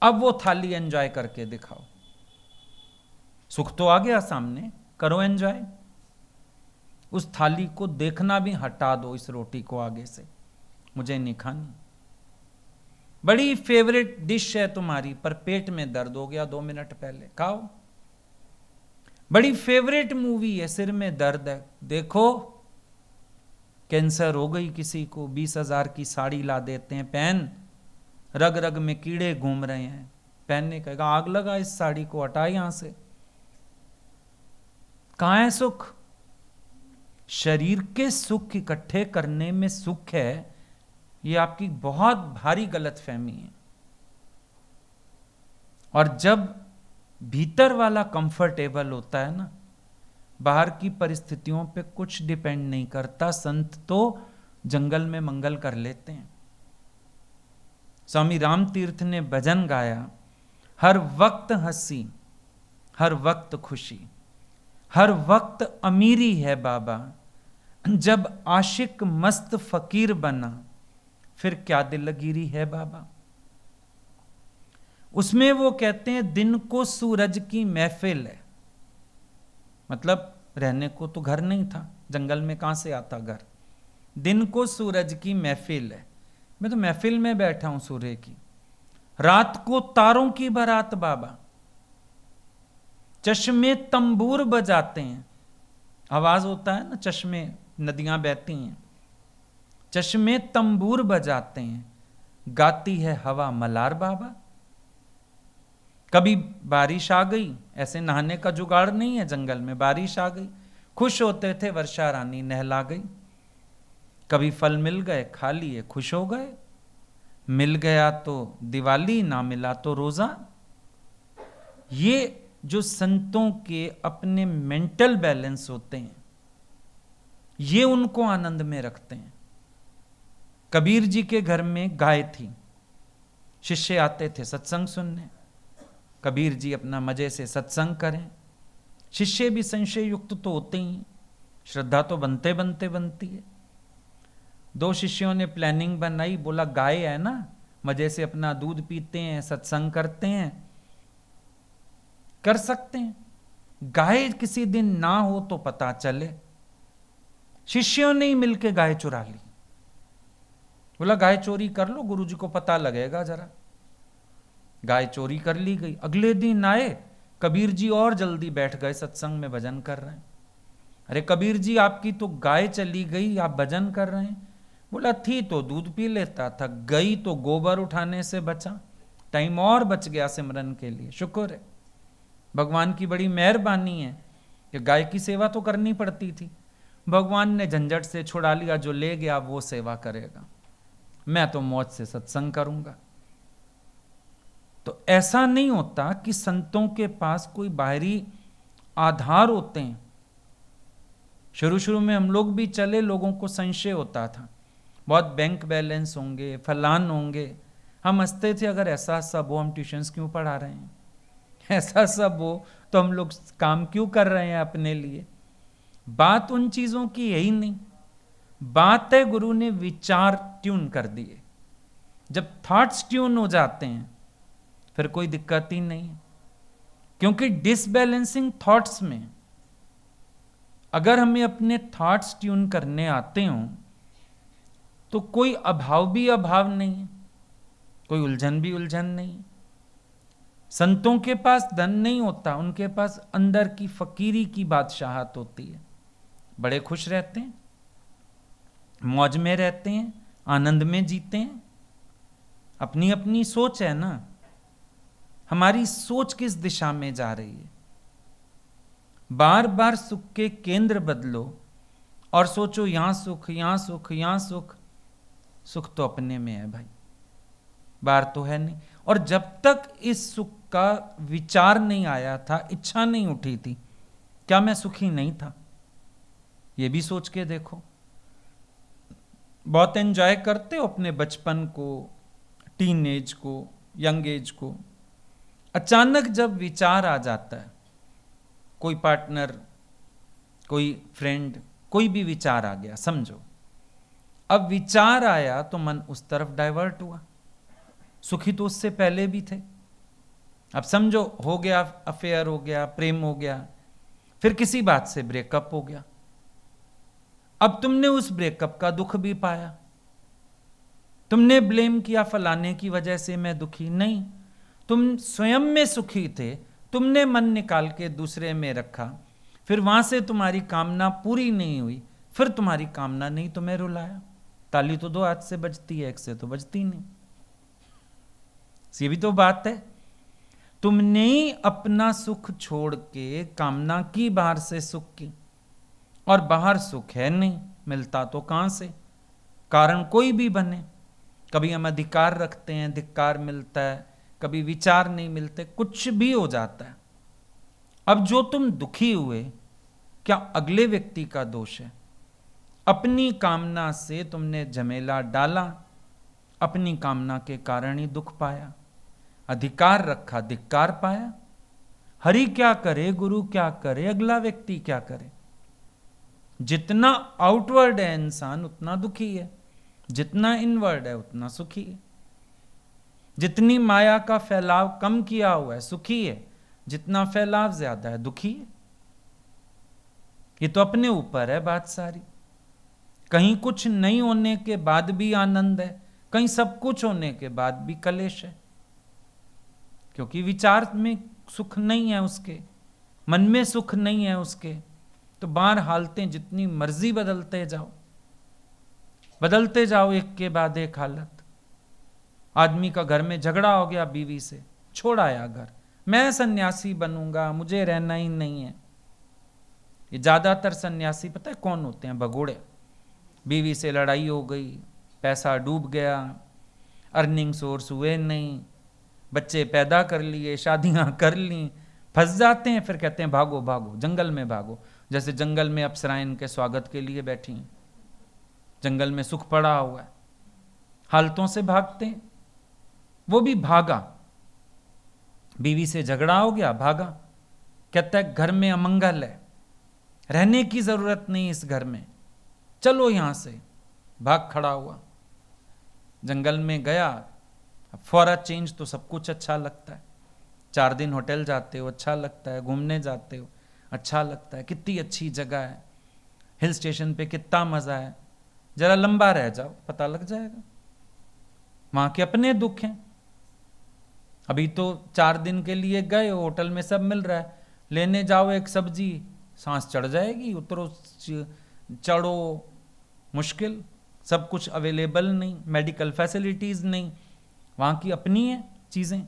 अब वो थाली एंजॉय करके दिखाओ। सुख तो आ गया सामने, करो एंजॉय। उस थाली को देखना भी हटा दो, इस रोटी को आगे से, मुझे नहीं खानी। बड़ी फेवरेट डिश है तुम्हारी, पर पेट में दर्द हो गया 2 मिनट पहले, खाओ। बड़ी फेवरेट मूवी है, सिर में दर्द है, देखो। कैंसर हो गई किसी को, 20,000 की साड़ी ला देते हैं, पहन, रग रग में कीड़े घूम रहे हैं, पहनने कहेगा आग लगा इस साड़ी को, हटा यहां से। कहां है सुख? शरीर के सुख इकट्ठे करने में सुख है, ये आपकी बहुत भारी गलतफहमी है। और जब भीतर वाला कंफर्टेबल होता है ना, बाहर की परिस्थितियों पे कुछ डिपेंड नहीं करता। संत तो जंगल में मंगल कर लेते हैं। स्वामी राम तीर्थ ने भजन गाया, हर वक्त हंसी, हर वक्त खुशी, हर वक्त अमीरी है बाबा, जब आशिक मस्त फकीर बना, फिर क्या दिलगिरी है बाबा। उसमें वो कहते हैं दिन को सूरज की महफिल है, मतलब रहने को तो घर नहीं था, जंगल में कहां से आता घर। दिन को सूरज की महफिल है, मैं तो महफिल में बैठा हूं सूर्य की। रात को तारों की बारात बाबा, चश्मे तंबूर बजाते हैं, आवाज होता है ना, चश्मे, नदियां बहती हैं, चश्मे तंबूर बजाते हैं, गाती है हवा मलार बाबा। कभी बारिश आ गई, ऐसे नहाने का जुगाड़ नहीं है जंगल में, बारिश आ गई, खुश होते थे, वर्षा रानी नहला गई। कभी फल मिल गए, खा लिए, खुश हो गए। मिल गया तो दिवाली, ना मिला तो रोजा। ये जो संतों के अपने मेंटल बैलेंस होते हैं, ये उनको आनंद में रखते हैं। कबीर जी के घर में गाय थी, शिष्य आते थे सत्संग सुनने, कबीर जी अपना मजे से सत्संग करें। शिष्य भी संशय युक्त तो होते ही, श्रद्धा तो बनते बनते बनती है। 2 शिष्यों ने प्लानिंग बनाई, बोला गाय है ना, मजे से अपना दूध पीते हैं, सत्संग करते हैं, कर सकते हैं। गाय किसी दिन ना हो तो पता चले। शिष्यों ने ही मिलकर गाय चुरा ली। बोला गाय चोरी कर लो, गुरुजी को पता लगेगा जरा। गाय चोरी कर ली गई। अगले दिन आए, कबीर जी और जल्दी बैठ गए, सत्संग में भजन कर रहे हैं। अरे कबीर जी, आपकी तो गाय चली गई, आप भजन कर रहे हैं। बोला थी तो दूध पी लेता था, गई तो गोबर उठाने से बचा, टाइम और बच गया सिमरन के लिए, शुक्र है। भगवान की बड़ी मेहरबानी है कि गाय की सेवा तो करनी पड़ती थी, भगवान ने झंझट से छुड़ा लिया, जो ले गया वो सेवा करेगा, मैं तो मौज से सत्संग करूंगा। तो ऐसा नहीं होता कि संतों के पास कोई बाहरी आधार होते हैं। शुरू शुरू में हम लोग भी चले, लोगों को संशय होता था, बहुत बैंक बैलेंस होंगे, फलान होंगे। हम हंसते थे, अगर ऐसा सब हो हम ट्यूशन्स क्यों पढ़ा रहे हैं, ऐसा सब हो तो हम लोग काम क्यों कर रहे हैं अपने लिए। बात उन चीजों की यही नहीं, बात है गुरु ने विचार ट्यून कर दिए। जब थॉट्स ट्यून हो जाते हैं फिर कोई दिक्कत ही नहीं है, क्योंकि डिसबैलेंसिंग थॉट्स में अगर हमें अपने थॉट्स ट्यून करने आते हों तो कोई अभाव भी अभाव नहीं है, कोई उलझन भी उलझन नहीं। संतों के पास धन नहीं होता, उनके पास अंदर की फकीरी की बादशाहत होती है। बड़े खुश रहते हैं, मौज में रहते हैं, आनंद में जीते हैं। अपनी अपनी सोच है ना। हमारी सोच किस दिशा में जा रही है। बार बार सुख के केंद्र बदलो और सोचो यहां सुख, यहां सुख, यहां सुख। सुख तो अपने में है भाई, बाहर तो है नहीं। और जब तक इस सुख का विचार नहीं आया था, इच्छा नहीं उठी थी, क्या मैं सुखी नहीं था? ये भी सोच के देखो। बहुत एंजॉय करते हो अपने बचपन को, टीन एज को, यंग एज को। अचानक जब विचार आ जाता है, कोई पार्टनर, कोई फ्रेंड, कोई भी विचार आ गया, समझो अब विचार आया तो मन उस तरफ डाइवर्ट हुआ। सुखी तो उससे पहले भी थे। अब समझो हो गया, अफेयर हो गया, प्रेम हो गया, फिर किसी बात से ब्रेकअप हो गया। अब तुमने उस ब्रेकअप का दुख भी पाया, तुमने ब्लेम किया फलाने की वजह से मैं दुखी नहीं, तुम स्वयं में सुखी थे, तुमने मन निकाल के दूसरे में रखा, फिर वहां से तुम्हारी कामना पूरी नहीं हुई, फिर तुम्हारी कामना नहीं तुम्हें रुलाया। ताली तो दो हाथ से बजती है, एक से तो बजती नहीं। ये भी तो बात है। तुमने ही अपना सुख छोड़ के कामना की बाहर से सुख की, और बाहर सुख है नहीं, मिलता तो कहां से? कारण कोई भी बने, कभी हम अधिकार रखते हैं, धिक्कार मिलता है, कभी विचार नहीं मिलते, कुछ भी हो जाता है। अब जो तुम दुखी हुए, क्या अगले व्यक्ति का दोष है? अपनी कामना से तुमने झमेला डाला, अपनी कामना के कारण ही दुख पाया। अधिकार रखा, धिक्कार पाया। हरि क्या करे, गुरु क्या करे, अगला व्यक्ति क्या करे? जितना आउटवर्ड है इंसान उतना दुखी है, जितना इनवर्ड है उतना सुखी है। जितनी माया का फैलाव कम किया हुआ है सुखी है, जितना फैलाव ज्यादा है दुखी है। ये तो अपने ऊपर है बात सारी। कहीं कुछ नहीं होने के बाद भी आनंद है, कहीं सब कुछ होने के बाद भी कलेश है, क्योंकि विचार में सुख नहीं है उसके, मन में सुख नहीं है उसके। तो बाहर हालतें जितनी मर्जी बदलते जाओ, एक के बाद एक हालत। आदमी का घर में झगड़ा हो गया बीवी से, छोड़ आया घर, मैं सन्यासी बनूंगा, मुझे रहना ही नहीं है। ये ज्यादातर सन्यासी पता है कौन होते हैं? भगोड़े। बीवी से लड़ाई हो गई, पैसा डूब गया, अर्निंग सोर्स हुए नहीं, बच्चे पैदा कर लिए, शादियां कर ली, फंस जाते हैं, फिर कहते हैं भागो भागो, जंगल में भागो। जैसे जंगल में अप्सराएं इनके स्वागत के लिए बैठी हैं, जंगल में सुख पड़ा हुआ है, हालतों से भागते हैं। वो भी भागा, बीवी से झगड़ा हो गया, भागा, कहता है घर में अमंगल है, रहने की जरूरत नहीं इस घर में, चलो यहां से। भाग खड़ा हुआ, जंगल में गया। फॉर अ चेंज तो सब कुछ अच्छा लगता है। 4 दिन होटल जाते हो अच्छा लगता है, घूमने जाते हो अच्छा लगता है, कितनी अच्छी जगह है, हिल स्टेशन पे कितना मजा है। जरा लंबा रह जाओ, पता लग जाएगा। वहां के अपने दुख हैं। अभी तो 4 दिन के लिए गए, होटल में सब मिल रहा है, लेने जाओ एक सब्जी, सांस चढ़ जाएगी, उतरो चढ़ो, मुश्किल, सब कुछ अवेलेबल नहीं, मेडिकल फैसिलिटीज नहीं, वहां की अपनी है चीजें।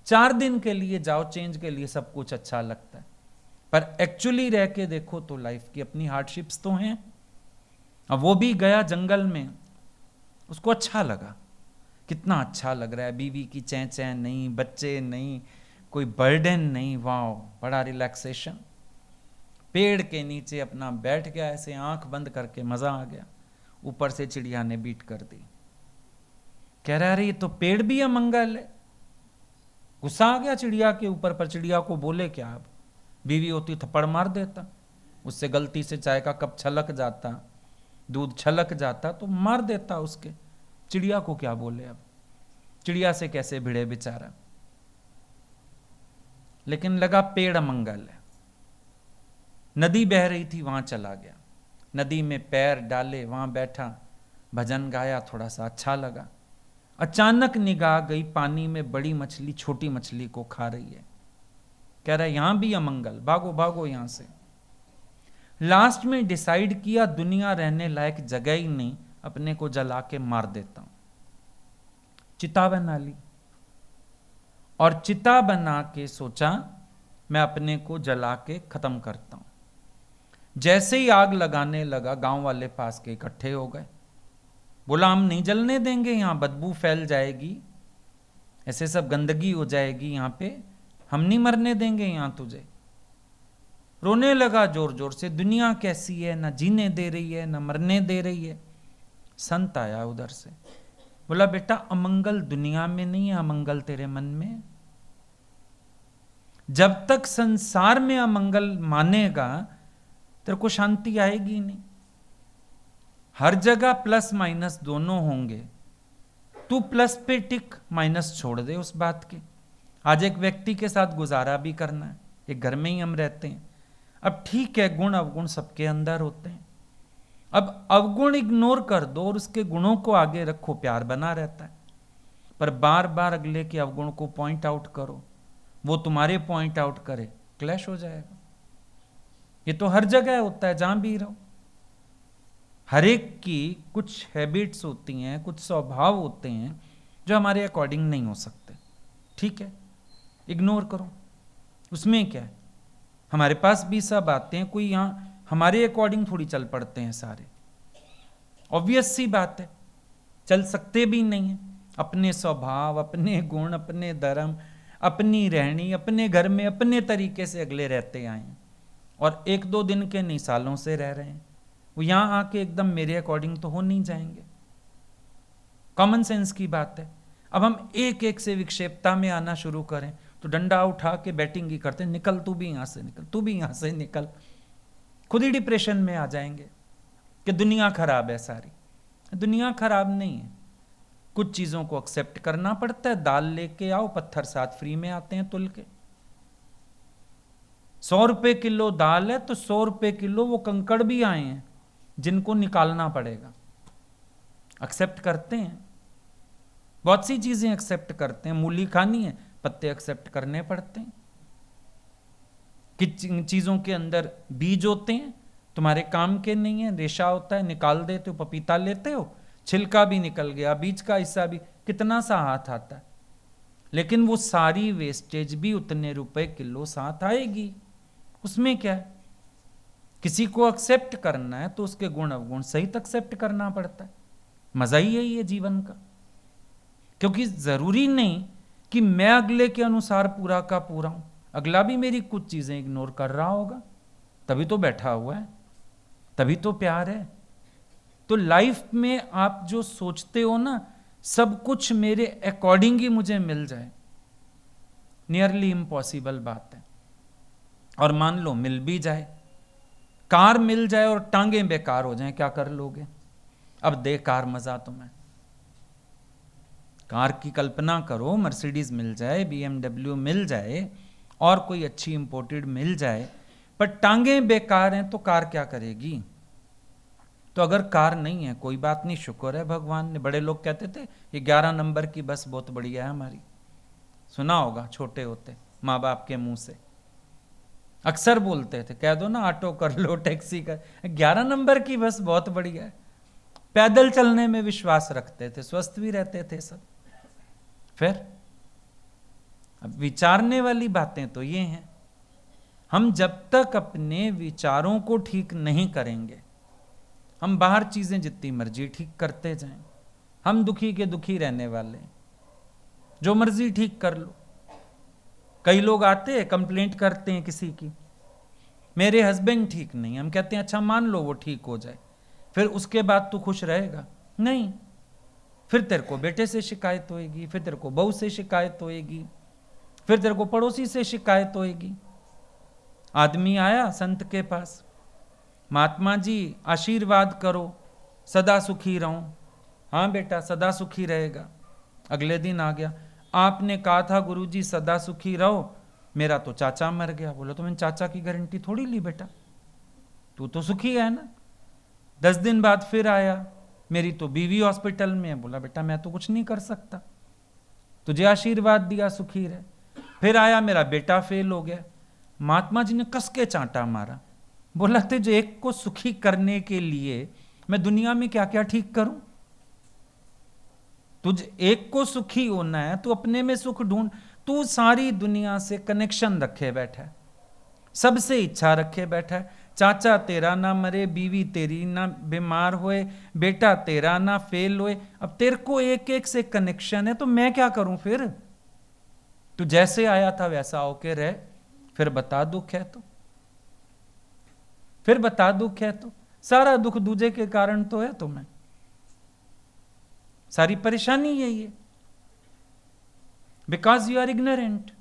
4 दिन के लिए जाओ, चेंज के लिए सब कुछ अच्छा लगता है, पर एक्चुअली रह के देखो तो लाइफ की अपनी हार्डशिप्स तो हैं। अब वो भी गया जंगल में, उसको अच्छा लगा, कितना अच्छा लग रहा है, बीवी की चैं चैं नहीं, बच्चे नहीं, कोई बर्डन नहीं, वाह बड़ा रिलैक्सेशन। पेड़ के नीचे अपना बैठ गया, ऐसे आंख बंद करके, मजा आ गया। ऊपर से चिड़िया ने बीट कर दी, कह रहा है ये तो पेड़ भी अमंगल है। गुस्सा आ गया चिड़िया के ऊपर, पर चिड़िया को बोले क्या? अब बीवी होती थप्पड़ मार देता, उससे गलती से चाय का कप छलक जाता, दूध छलक जाता तो मार देता उसके। चिड़िया को क्या बोले? अब चिड़िया से कैसे भिड़े बेचारा। लेकिन लगा पेड़ अमंगल है। नदी बह रही थी, वहां चला गया, नदी में पैर डाले, वहां बैठा, भजन गाया, थोड़ा सा अच्छा लगा। अचानक निगाह गई, पानी में बड़ी मछली छोटी मछली को खा रही है। कह रहा है यहां भी अमंगल, भागो भागो यहां से। लास्ट में डिसाइड किया दुनिया रहने लायक जगह ही नहीं, अपने को जला के मार देता हूं। चिता बना ली और चिता बना के सोचा मैं अपने को जला के खत्म करता हूं। जैसे ही आग लगाने लगा, गांव वाले पास के इकट्ठे हो गए। बोला हम नहीं जलने देंगे, यहां बदबू फैल जाएगी, ऐसे सब गंदगी हो जाएगी यहां पे, हम नहीं मरने देंगे यहां तुझे। रोने लगा जोर जोर से, दुनिया कैसी है, ना जीने दे रही है ना मरने दे रही है। संत आया उधर से, बोला बेटा अमंगल दुनिया में नहीं है, अमंगल तेरे मन में है। जब तक संसार में अमंगल मानेगा तेरे को शांति आएगी नहीं। हर जगह प्लस माइनस दोनों होंगे, तू प्लस पे टिक, माइनस छोड़ दे उस बात के। आज एक व्यक्ति के साथ गुजारा भी करना है, एक घर में ही हम रहते हैं। अब ठीक है, गुण अवगुण सबके अंदर होते हैं, अब अवगुण इग्नोर कर दो और उसके गुणों को आगे रखो, प्यार बना रहता है। पर बार बार अगले के अवगुण को पॉइंट आउट करो, वो तुम्हारे पॉइंट आउट करे, क्लैश हो जाएगा। ये तो हर जगह होता है, जहां भी रहो। हर एक की कुछ हैबिट्स होती हैं, कुछ स्वभाव होते हैं जो हमारे अकॉर्डिंग नहीं हो सकते। ठीक है, इग्नोर करो, उसमें क्या है। हमारे पास भी सब आते हैं, कोई यहां हमारे अकॉर्डिंग थोड़ी चल पड़ते हैं सारे, ऑब्वियस सी बात है, चल सकते भी नहीं है। अपने स्वभाव, अपने गुण, अपने धर्म, अपनी रहनी, अपने घर में अपने तरीके से अगले रहते आए हैं, और एक दो दिन के नहीं सालों से रह रहे हैं। वो यहां आके एकदम मेरे अकॉर्डिंग तो हो नहीं जाएंगे, कॉमन सेंस की बात है। अब हम एक एक से विक्षेपता में आना शुरू करें तो डंडा उठा के बैटिंग ही करते, निकल तू भी यहां से निकल, तू भी यहां से निकल, खुद ही डिप्रेशन में आ जाएंगे कि दुनिया खराब है सारी। दुनिया खराब नहीं है, कुछ चीजों को एक्सेप्ट करना पड़ता है। दाल लेके आओ, पत्थर साथ फ्री में आते हैं तुल के। 100 रुपए किलो दाल है तो 100 रुपए किलो वो कंकड़ भी आए हैं जिनको निकालना पड़ेगा। एक्सेप्ट करते हैं, बहुत सी चीजें एक्सेप्ट करते हैं। मूली खानी है, पत्ते एक्सेप्ट करने पड़ते हैं। किन चीजों के अंदर बीज होते हैं, तुम्हारे काम के नहीं है, रेशा होता है, निकाल देते हो। पपीता लेते हो, छिलका भी निकल गया, बीज का हिस्सा भी, कितना सा हाथ आता है, लेकिन वो सारी वेस्टेज भी उतने रुपए किलो साथ आएगी। उसमें क्या है, किसी को एक्सेप्ट करना है तो उसके गुण अवगुण सहित एक्सेप्ट करना पड़ता है। मजा ही है ये जीवन का, क्योंकि जरूरी नहीं कि मैं अगले के अनुसार पूरा का पूरा हूं। अगला भी मेरी कुछ चीजें इग्नोर कर रहा होगा, तभी तो बैठा हुआ है, तभी तो प्यार है। तो लाइफ में आप जो सोचते हो ना, सब कुछ मेरे अकॉर्डिंग ही मुझे मिल जाए, नियरली इम्पॉसिबल बात है। और मान लो मिल भी जाए, कार मिल जाए और टांगे बेकार हो जाएं, क्या कर लोगे? अब दे कार मजा तुम्हें। कार की कल्पना करो, मर्सिडीज मिल जाए, BMW मिल जाए, और कोई अच्छी इंपोर्टेड मिल जाए, पर टांगे बेकार हैं तो कार क्या करेगी? तो अगर कार नहीं है, कोई बात नहीं, शुक्र है भगवान ने। बड़े लोग कहते थे ये 11 नंबर की बस बहुत बढ़िया है हमारी, सुना होगा छोटे होते माँ बाप के मुंह से, अक्सर बोलते थे, कह दो ना ऑटो कर लो, टैक्सी कर, 11 नंबर की बस बहुत बढ़िया है। पैदल चलने में विश्वास रखते थे, स्वस्थ भी रहते थे सब। फिर अब विचारने वाली बातें तो ये हैं, हम जब तक अपने विचारों को ठीक नहीं करेंगे, हम बाहर चीजें जितनी मर्जी ठीक करते जाएं, हम दुखी के दुखी रहने वाले हैं। जो मर्जी ठीक कर लो। कई लोग आते हैं कंप्लेंट करते हैं किसी की, मेरे हस्बैंड ठीक नहीं, हम कहते हैं अच्छा मान लो वो ठीक हो जाए, फिर उसके बाद तू खुश रहेगा? नहीं, फिर तेरे को बेटे से शिकायत होएगी, फिर तेरे को बहू से शिकायत होएगी, फिर तेरे को पड़ोसी से शिकायत होएगी। आदमी आया संत के पास, महात्मा जी आशीर्वाद करो सदा सुखी रहूं। हाँ बेटा सदा सुखी रहेगा। अगले दिन आ गया, आपने कहा था गुरुजी सदा सुखी रहो, मेरा तो चाचा मर गया। बोला तो मैंने चाचा की गारंटी थोड़ी ली बेटा, तू तो सुखी है ना। 10 दिन बाद फिर आया, मेरी तो बीवी हॉस्पिटल में है। बोला बेटा मैं तो कुछ नहीं कर सकता, तुझे आशीर्वाद दिया सुखी रहे। फिर आया, मेरा बेटा फेल हो गया। महात्मा जी ने कस के चांटा मारा। बोला तुझे एक को सुखी करने के लिए मैं दुनिया में क्या क्या ठीक करूं? तुझे एक को सुखी होना है तो अपने में सुख ढूंढ। तू सारी दुनिया से कनेक्शन रखे बैठा है, सबसे इच्छा रखे बैठा है, चाचा तेरा ना मरे, बीवी तेरी ना बीमार होए, बेटा तेरा ना फेल होए। अब तेरे को एक एक से कनेक्शन है, तो मैं क्या करूं फिर? तू जैसे आया था वैसा होके रह, फिर बता दुख है तो, फिर बता दुख है तो। सारा दुख दूजे के कारण तो है तुम्हें, सारी परेशानी यही है, बिकॉज यू आर इग्नोरेंट।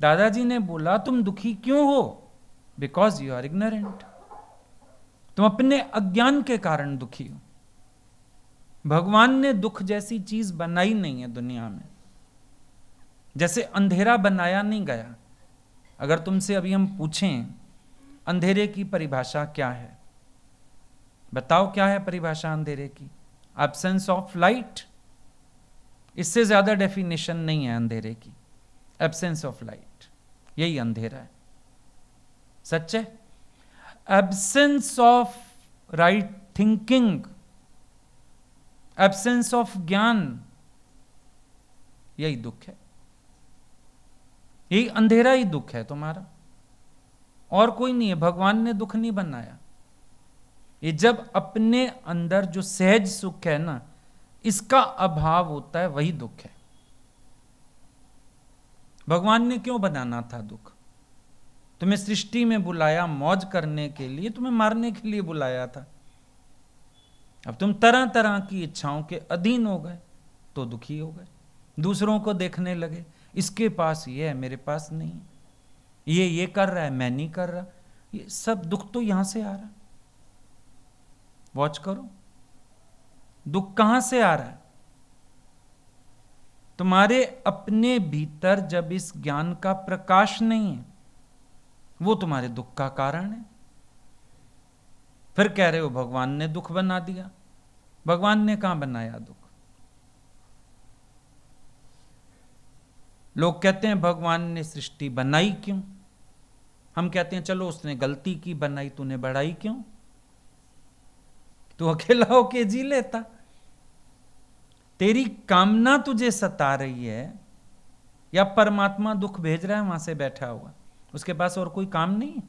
दादाजी ने बोला तुम दुखी क्यों हो? बिकॉज यू आर इग्नोरेंट, तुम अपने अज्ञान के कारण दुखी हो। भगवान ने दुख जैसी चीज बनाई नहीं है दुनिया में, जैसे अंधेरा बनाया नहीं गया। अगर तुमसे अभी हम पूछें अंधेरे की परिभाषा क्या है, बताओ क्या है परिभाषा अंधेरे की? Absence of light. इससे ज्यादा डेफिनेशन नहीं है अंधेरे की, एब्सेंस ऑफ लाइट, यही अंधेरा है। सच है? Absence of right thinking, absence of ज्ञान, यही दुख है, यही अंधेरा ही दुख है तुम्हारा, और कोई नहीं है। भगवान ने दुख नहीं बनाया। ये जब अपने अंदर जो सहज सुख है ना, इसका अभाव होता है, वही दुख है। भगवान ने क्यों बनाना था दुख? तुम्हें सृष्टि में बुलाया मौज करने के लिए, तुम्हें मारने के लिए बुलाया था। अब तुम तरह तरह की इच्छाओं के अधीन हो गए तो दुखी हो गए, दूसरों को देखने लगे, इसके पास ये है मेरे पास नहीं, ये कर रहा है मैं नहीं कर रहा। ये सब दुख तो यहां से आ रहा है। वॉच करो दुख कहां से आ रहा है। तुम्हारे अपने भीतर जब इस ज्ञान का प्रकाश नहीं है, वो तुम्हारे दुख का कारण है। फिर कह रहे हो भगवान ने दुख बना दिया। भगवान ने कहां बनाया दुख? लोग कहते हैं भगवान ने सृष्टि बनाई क्यों? हम कहते हैं चलो उसने गलती की, बनाई, तूने बढ़ाई क्यों? तू अकेला होके जी लेता। तेरी कामना तुझे सता रही है, या परमात्मा दुख भेज रहा है वहां से बैठा हुआ, उसके पास और कोई काम नहीं है?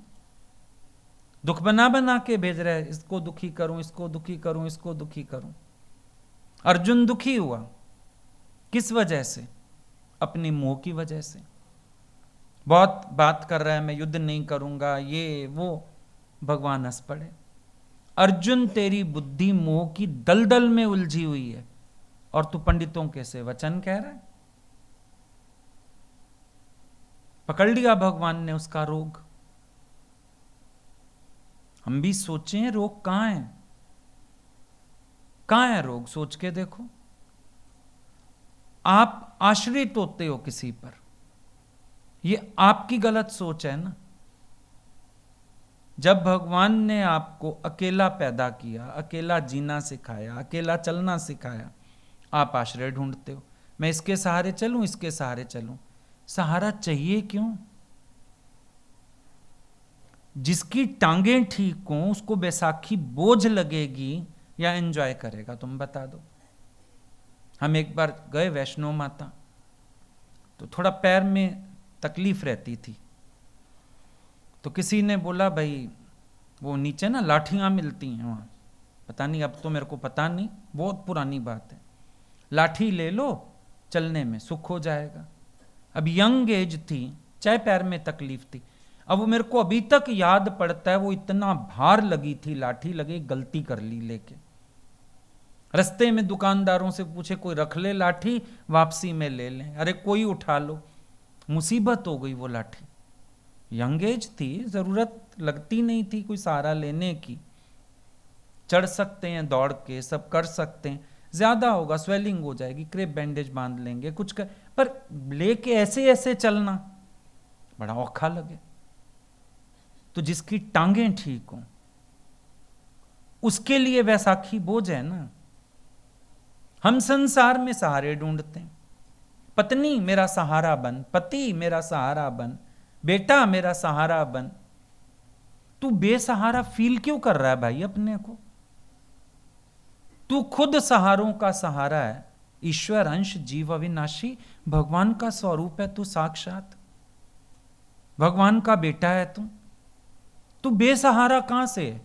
दुख बना बना के भेज रहा है, इसको दुखी करूं, इसको दुखी करूं, इसको दुखी करूं। अर्जुन दुखी हुआ किस वजह से? अपनी मोह की वजह से। बहुत बात कर रहा है, मैं युद्ध नहीं करूंगा, ये वो। भगवान हंस पड़े। अर्जुन तेरी बुद्धि मोह की दलदल में उलझी हुई है, और तू पंडितों के से वचन कह रहा है। पकड़ लिया भगवान ने उसका रोग। हम भी सोचें रोग कहां है, कहां है रोग? सोच के देखो। आप आश्रित होते हो किसी पर, ये आपकी गलत सोच है ना। जब भगवान ने आपको अकेला पैदा किया, अकेला जीना सिखाया, अकेला चलना सिखाया, आप आश्रय ढूंढते हो। मैं इसके सहारे चलूं, इसके सहारे चलूं। सहारा चाहिए क्यों? जिसकी टांगें ठीक हों उसको बैसाखी बोझ लगेगी या एंजॉय करेगा? तुम बता दो। हम एक बार गए वैष्णो माता, तो थोड़ा पैर में तकलीफ रहती थी, तो किसी ने बोला भाई वो नीचे ना लाठियां मिलती हैं वहां, पता नहीं, अब तो मेरे को पता नहीं, बहुत पुरानी बात है। लाठी ले लो, चलने में सुख हो जाएगा। अब यंग एज थी, चाहे पैर में तकलीफ थी। अब वो मेरे को अभी तक याद पड़ता है, वो इतना भार लगी थी, लाठी लगी, गलती कर ली लेके। रास्ते में दुकानदारों से पूछे कोई रख ले लाठी, वापसी में ले लें, अरे कोई उठा लो। मुसीबत हो गई वो लाठी। यंग एज थी, जरूरत लगती नहीं थी कोई सहारा लेने की। चढ़ सकते हैं दौड़ के, सब कर सकते हैं, ज्यादा होगा स्वेलिंग हो जाएगी, क्रेप बैंडेज बांध लेंगे, कुछ कर, पर लेके ऐसे ऐसे चलना बड़ा औखा लगे। तो जिसकी टांगें ठीक हों उसके लिए वैसाखी बोझ है ना। हम संसार में सहारे ढूंढते हैं। पत्नी मेरा सहारा बन, पति मेरा सहारा बन, बेटा मेरा सहारा बन। तू बेसहारा फील क्यों कर रहा है भाई अपने को? तू खुद सहारों का सहारा है, ईश्वर अंश, जीव अविनाशी, भगवान का स्वरूप है तू साक्षात, भगवान का बेटा है तू बेसहारा कहां से है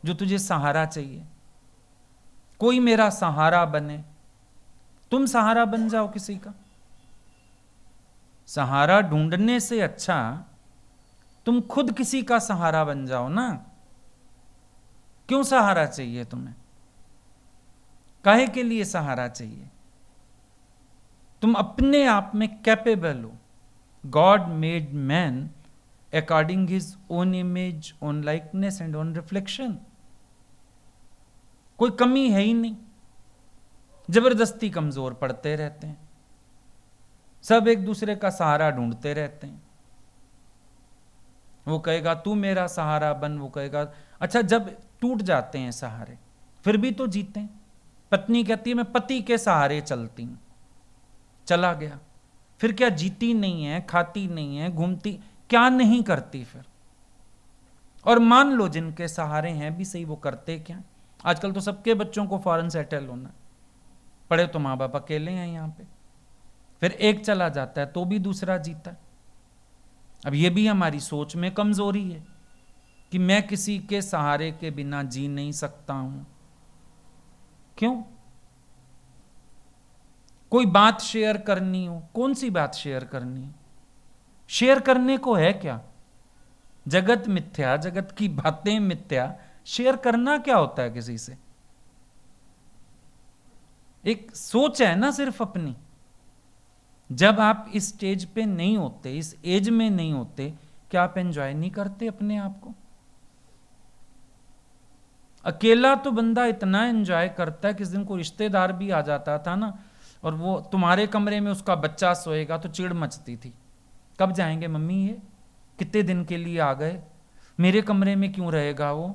जो तुझे सहारा चाहिए? कोई मेरा सहारा बने, तुम सहारा बन जाओ किसी का। सहारा ढूंढने से अच्छा तुम खुद किसी का सहारा बन जाओ ना। क्यों सहारा चाहिए तुम्हें? काहे के लिए सहारा चाहिए? तुम अपने आप में कैपेबल हो। God made man according his own image, own likeness and own reflection. कोई कमी है ही नहीं। जबरदस्ती कमजोर पड़ते रहते हैं, सब एक दूसरे का सहारा ढूंढते रहते हैं। वो कहेगा तू मेरा सहारा बन, वो कहेगा अच्छा। जब टूट जाते हैं सहारे फिर भी तो जीते हैं। पत्नी कहती है मैं पति के सहारे चलती हूं, चला गया, फिर क्या जीती नहीं है, खाती नहीं है, घूमती क्या नहीं करती फिर? और मान लो जिनके सहारे हैं भी सही, वो करते क्या? आजकल तो सबके बच्चों को फॉरेन सेटल होना, पढ़े तो माँ बाप अकेले हैं यहाँ पे, फिर एक चला जाता है तो भी दूसरा जीता है। अब ये भी हमारी सोच में कमजोरी है कि मैं किसी के सहारे के बिना जी नहीं सकता हूं। क्यों? कोई बात शेयर करनी हो, कौन सी बात शेयर करनी है? शेयर करने को है क्या? जगत मिथ्या, जगत की बातें मिथ्या, शेयर करना क्या होता है किसी से? एक सोच है ना सिर्फ अपनी। जब आप इस स्टेज पे नहीं होते, इस एज में नहीं होते, क्या आप एंजॉय नहीं करते अपने आप को? अकेला तो बंदा इतना एंजॉय करता है। किस दिन को रिश्तेदार भी आ जाता था ना, और वो तुम्हारे कमरे में उसका बच्चा सोएगा तो चिढ़ मचती थी, कब जाएंगे मम्मी, ये कितने दिन के लिए आ गए, मेरे कमरे में क्यों रहेगा? वो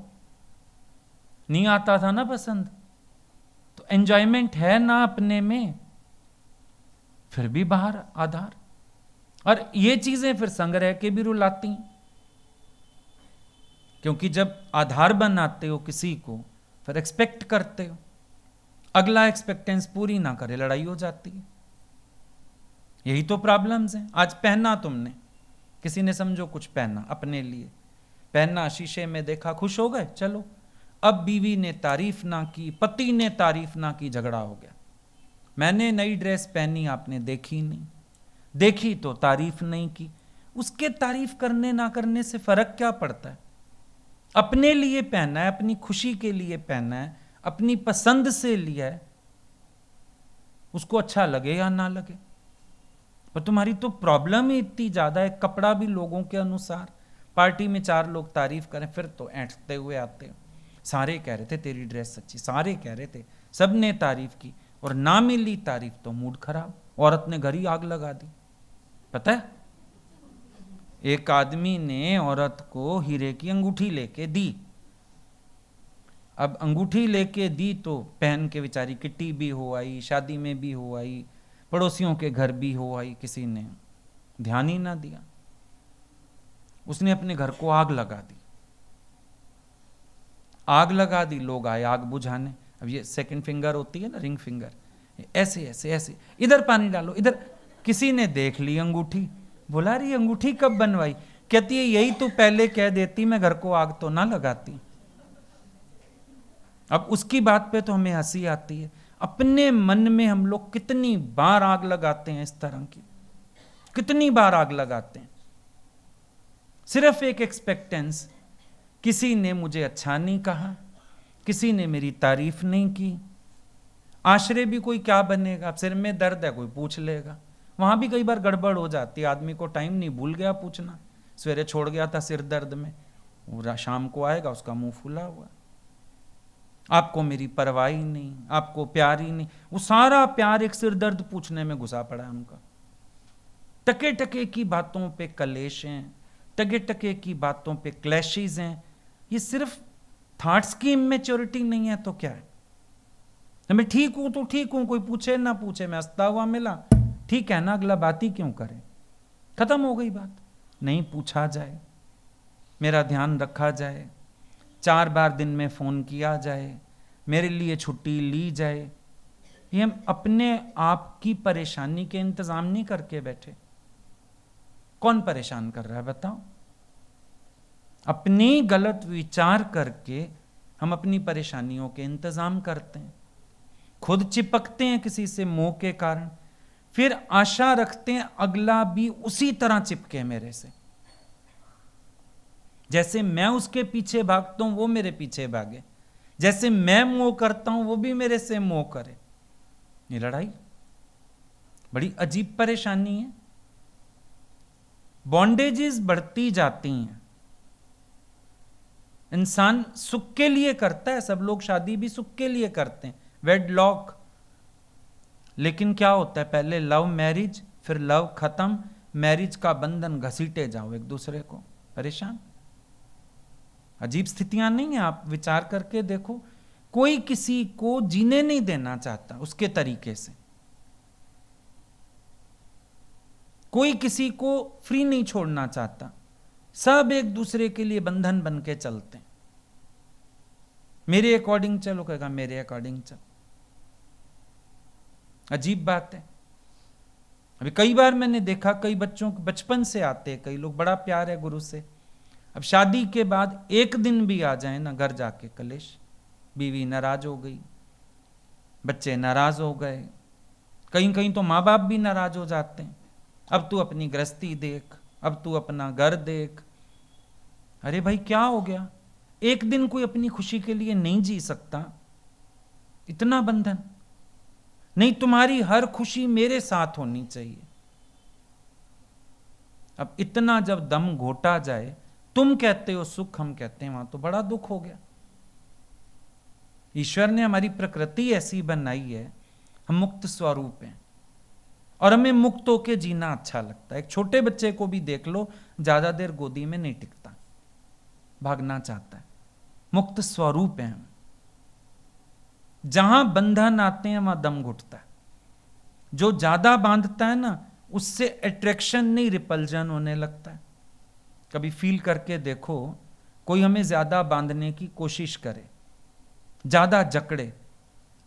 नहीं आता था ना पसंद। तो एंजॉयमेंट है ना अपने में, फिर भी बाहर आधार। और ये चीजें फिर संग्रह के भी रुलाती, क्योंकि जब आधार बनाते हो किसी को फिर एक्सपेक्ट करते हो, अगला एक्सपेक्टेंस पूरी ना करे लड़ाई हो जाती है। यही तो प्रॉब्लम्स हैं। आज पहना तुमने, किसी ने समझो कुछ पहना अपने लिए, पहना, शीशे में देखा, खुश हो गए, चलो। अब बीवी ने तारीफ ना की, पति ने तारीफ ना की, झगड़ा हो गया। मैंने नई ड्रेस पहनी, आपने देखी नहीं, देखी तो तारीफ नहीं की। उसके तारीफ करने ना करने से फर्क क्या पड़ता है? अपने लिए पहना है, अपनी खुशी के लिए पहना है, अपनी पसंद से लिया है, उसको अच्छा लगे या ना लगे। पर तुम्हारी तो प्रॉब्लम ही इतनी ज्यादा है, कपड़ा भी लोगों के अनुसार। पार्टी में 4 लोग तारीफ करें फिर तो ऐंठते हुए आते हो। सारे कह रहे थे तेरी ड्रेस अच्छी, सारे कह रहे थे, सबने तारीफ की, और ना मिली तारीफ तो मूड खराब, औरत ने घर ही आग लगा दी। पता है, एक आदमी ने औरत को हीरे की अंगूठी लेके दी। अब अंगूठी लेके दी तो पहन के बेचारी किट्टी भी हो आई, शादी में भी हो आई, पड़ोसियों के घर भी हो आई, किसी ने ध्यान ही ना दिया, उसने अपने घर को आग लगा दी। आग लगा दी, लोग आए आग बुझाने। अब ये सेकंड फिंगर होती है ना, रिंग फिंगर, ऐसे ऐसे ऐसे, इधर पानी डालो, इधर। किसी ने देख ली अंगूठी, बोला रही अंगूठी कब बनवाई? कहती है यही तो पहले कह देती, मैं घर को आग तो ना लगाती। अब उसकी बात पे तो हमें हंसी आती है। अपने मन में हम लोग कितनी बार आग लगाते हैं, इस तरह की कितनी बार आग लगाते हैं। सिर्फ एक एक्सपेक्टेंस, किसी ने मुझे अच्छा नहीं कहा, किसी ने मेरी तारीफ नहीं की। आश्रय भी कोई क्या बनेगा, सिर में दर्द है कोई पूछ लेगा, वहां भी कई बार गड़बड़ हो जाती है। आदमी को टाइम नहीं, भूल गया पूछना, सवेरे छोड़ गया था सिर दर्द में, वो शाम को आएगा उसका मुंह फूला हुआ, आपको मेरी परवाह ही नहीं, आपको प्यार ही नहीं। वो सारा प्यार एक सिर दर्द पूछने में घुसा पड़ा है उनका। टके टके की बातों पे कलेश हैं, टके टके की बातों पे क्लैशेस हैं। ये सिर्फ थॉट्स की इमेच्योरिटी नहीं है तो क्या है? मैं ठीक हूं तो ठीक हूं, कोई पूछे ना पूछे, मैं हंसता हुआ मिला, ठीक है ना, अगला बात ही क्यों करे, खत्म हो गई बात। नहीं पूछा जाए, मेरा ध्यान रखा जाए, 4 बार दिन में फोन किया जाए, मेरे लिए छुट्टी ली जाए, ये हम अपने आप की परेशानी के इंतजाम नहीं करके बैठे। कौन परेशान कर रहा है बताओ? अपनी गलत विचार करके हम अपनी परेशानियों के इंतजाम करते हैं, खुद चिपकते हैं किसी से मोह के कारण, फिर आशा रखते हैं अगला भी उसी तरह चिपके मेरे से, जैसे मैं उसके पीछे भागता हूं वो मेरे पीछे भागे, जैसे मैं मोह करता हूं वो भी मेरे से मोह करे। ये लड़ाई बड़ी अजीब परेशानी है। बॉन्डेजेस बढ़ती जाती हैं। इंसान सुख के लिए करता है, सब लोग शादी भी सुख के लिए करते हैं, वेडलॉक। लेकिन क्या होता है, पहले लव मैरिज, फिर लव खत्म, मैरिज का बंधन घसीटे जाओ एक दूसरे को, परेशान। अजीब स्थितियां नहीं है? आप विचार करके देखो, कोई किसी को जीने नहीं देना चाहता उसके तरीके से, कोई किसी को फ्री नहीं छोड़ना चाहता, सब एक दूसरे के लिए बंधन बन के चलते हैं। मेरे अकॉर्डिंग चलो, कहेगा मेरे अकॉर्डिंग चल। अजीब बात है। अभी कई बार मैंने देखा, कई बच्चों बचपन से आते हैं, कई लोग बड़ा प्यार है गुरु से, अब शादी के बाद एक दिन भी आ जाए ना घर जाके कलेश, बीवी नाराज हो गई, बच्चे नाराज हो गए, कहीं कहीं तो माँ बाप भी नाराज हो जाते हैं, अब तू अपनी गृहस्थी देख, अब तू अपना घर देख। अरे भाई क्या हो गया? एक दिन कोई अपनी खुशी के लिए नहीं जी सकता? इतना बंधन नहीं, तुम्हारी हर खुशी मेरे साथ होनी चाहिए। अब इतना जब दम घोटा जाए, तुम कहते हो सुख, हम कहते हैं वहां तो बड़ा दुख हो गया। ईश्वर ने हमारी प्रकृति ऐसी बनाई है, हम मुक्त स्वरूप हैं और हमें मुक्त होके जीना अच्छा लगता है। एक छोटे बच्चे को भी देख लो, ज्यादा देर गोदी में नहीं टिकता, भागना चाहता है। मुक्त स्वरूप है हम। जहां बंधन आते हैं वहां दम घुटता है। जो ज्यादा बांधता है ना, उससे अट्रैक्शन नहीं रिपल्जन होने लगता है। कभी फील करके देखो, कोई हमें ज्यादा बांधने की कोशिश करे, ज्यादा जकड़े,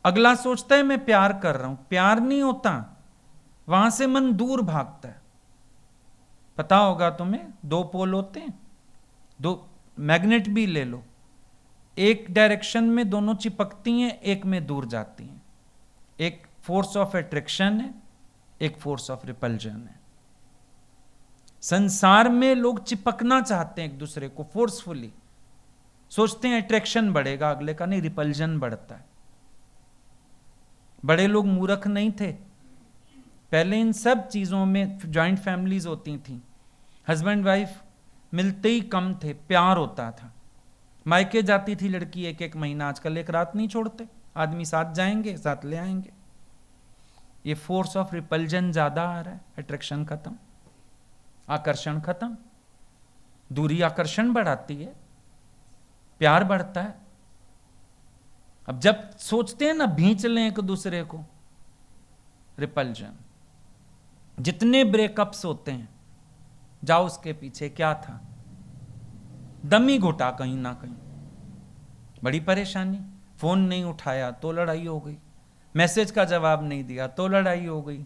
अगला सोचता है मैं प्यार कर रहा हूं, प्यार नहीं होता, वहां से मन दूर भागता है। पता होगा तुम्हें, दो पोल होते हैं, दो मैग्नेट भी ले लो, एक डायरेक्शन में दोनों चिपकती हैं, एक में दूर जाती हैं। एक फोर्स ऑफ अट्रैक्शन है, एक फोर्स ऑफ रिपल्जन है। संसार में लोग चिपकना चाहते हैं एक दूसरे को फोर्सफुली, सोचते हैं अट्रैक्शन बढ़ेगा, अगले का नहीं, रिपल्जन बढ़ता है। बड़े लोग मूर्ख नहीं थे, पहले इन सब चीजों में जॉइंट फैमिलीज होती थी, हस्बैंड वाइफ मिलते ही कम थे, प्यार होता था। मायके जाती थी लड़की एक एक महीना, आजकल एक रात नहीं छोड़ते, आदमी साथ जाएंगे साथ ले आएंगे। ये फोर्स ऑफ रिपल्जन ज्यादा आ रहा है, अट्रैक्शन खत्म, आकर्षण खत्म। दूरी आकर्षण बढ़ाती है, प्यार बढ़ता है। अब जब सोचते हैं ना भींच लें एक दूसरे को, रिपल्जन। जितने ब्रेकअप्स होते हैं, जाओ उसके पीछे क्या था, दमी घुटा कहीं ना कहीं, बड़ी परेशानी। फोन नहीं उठाया तो लड़ाई हो गई, मैसेज का जवाब नहीं दिया तो लड़ाई हो गई,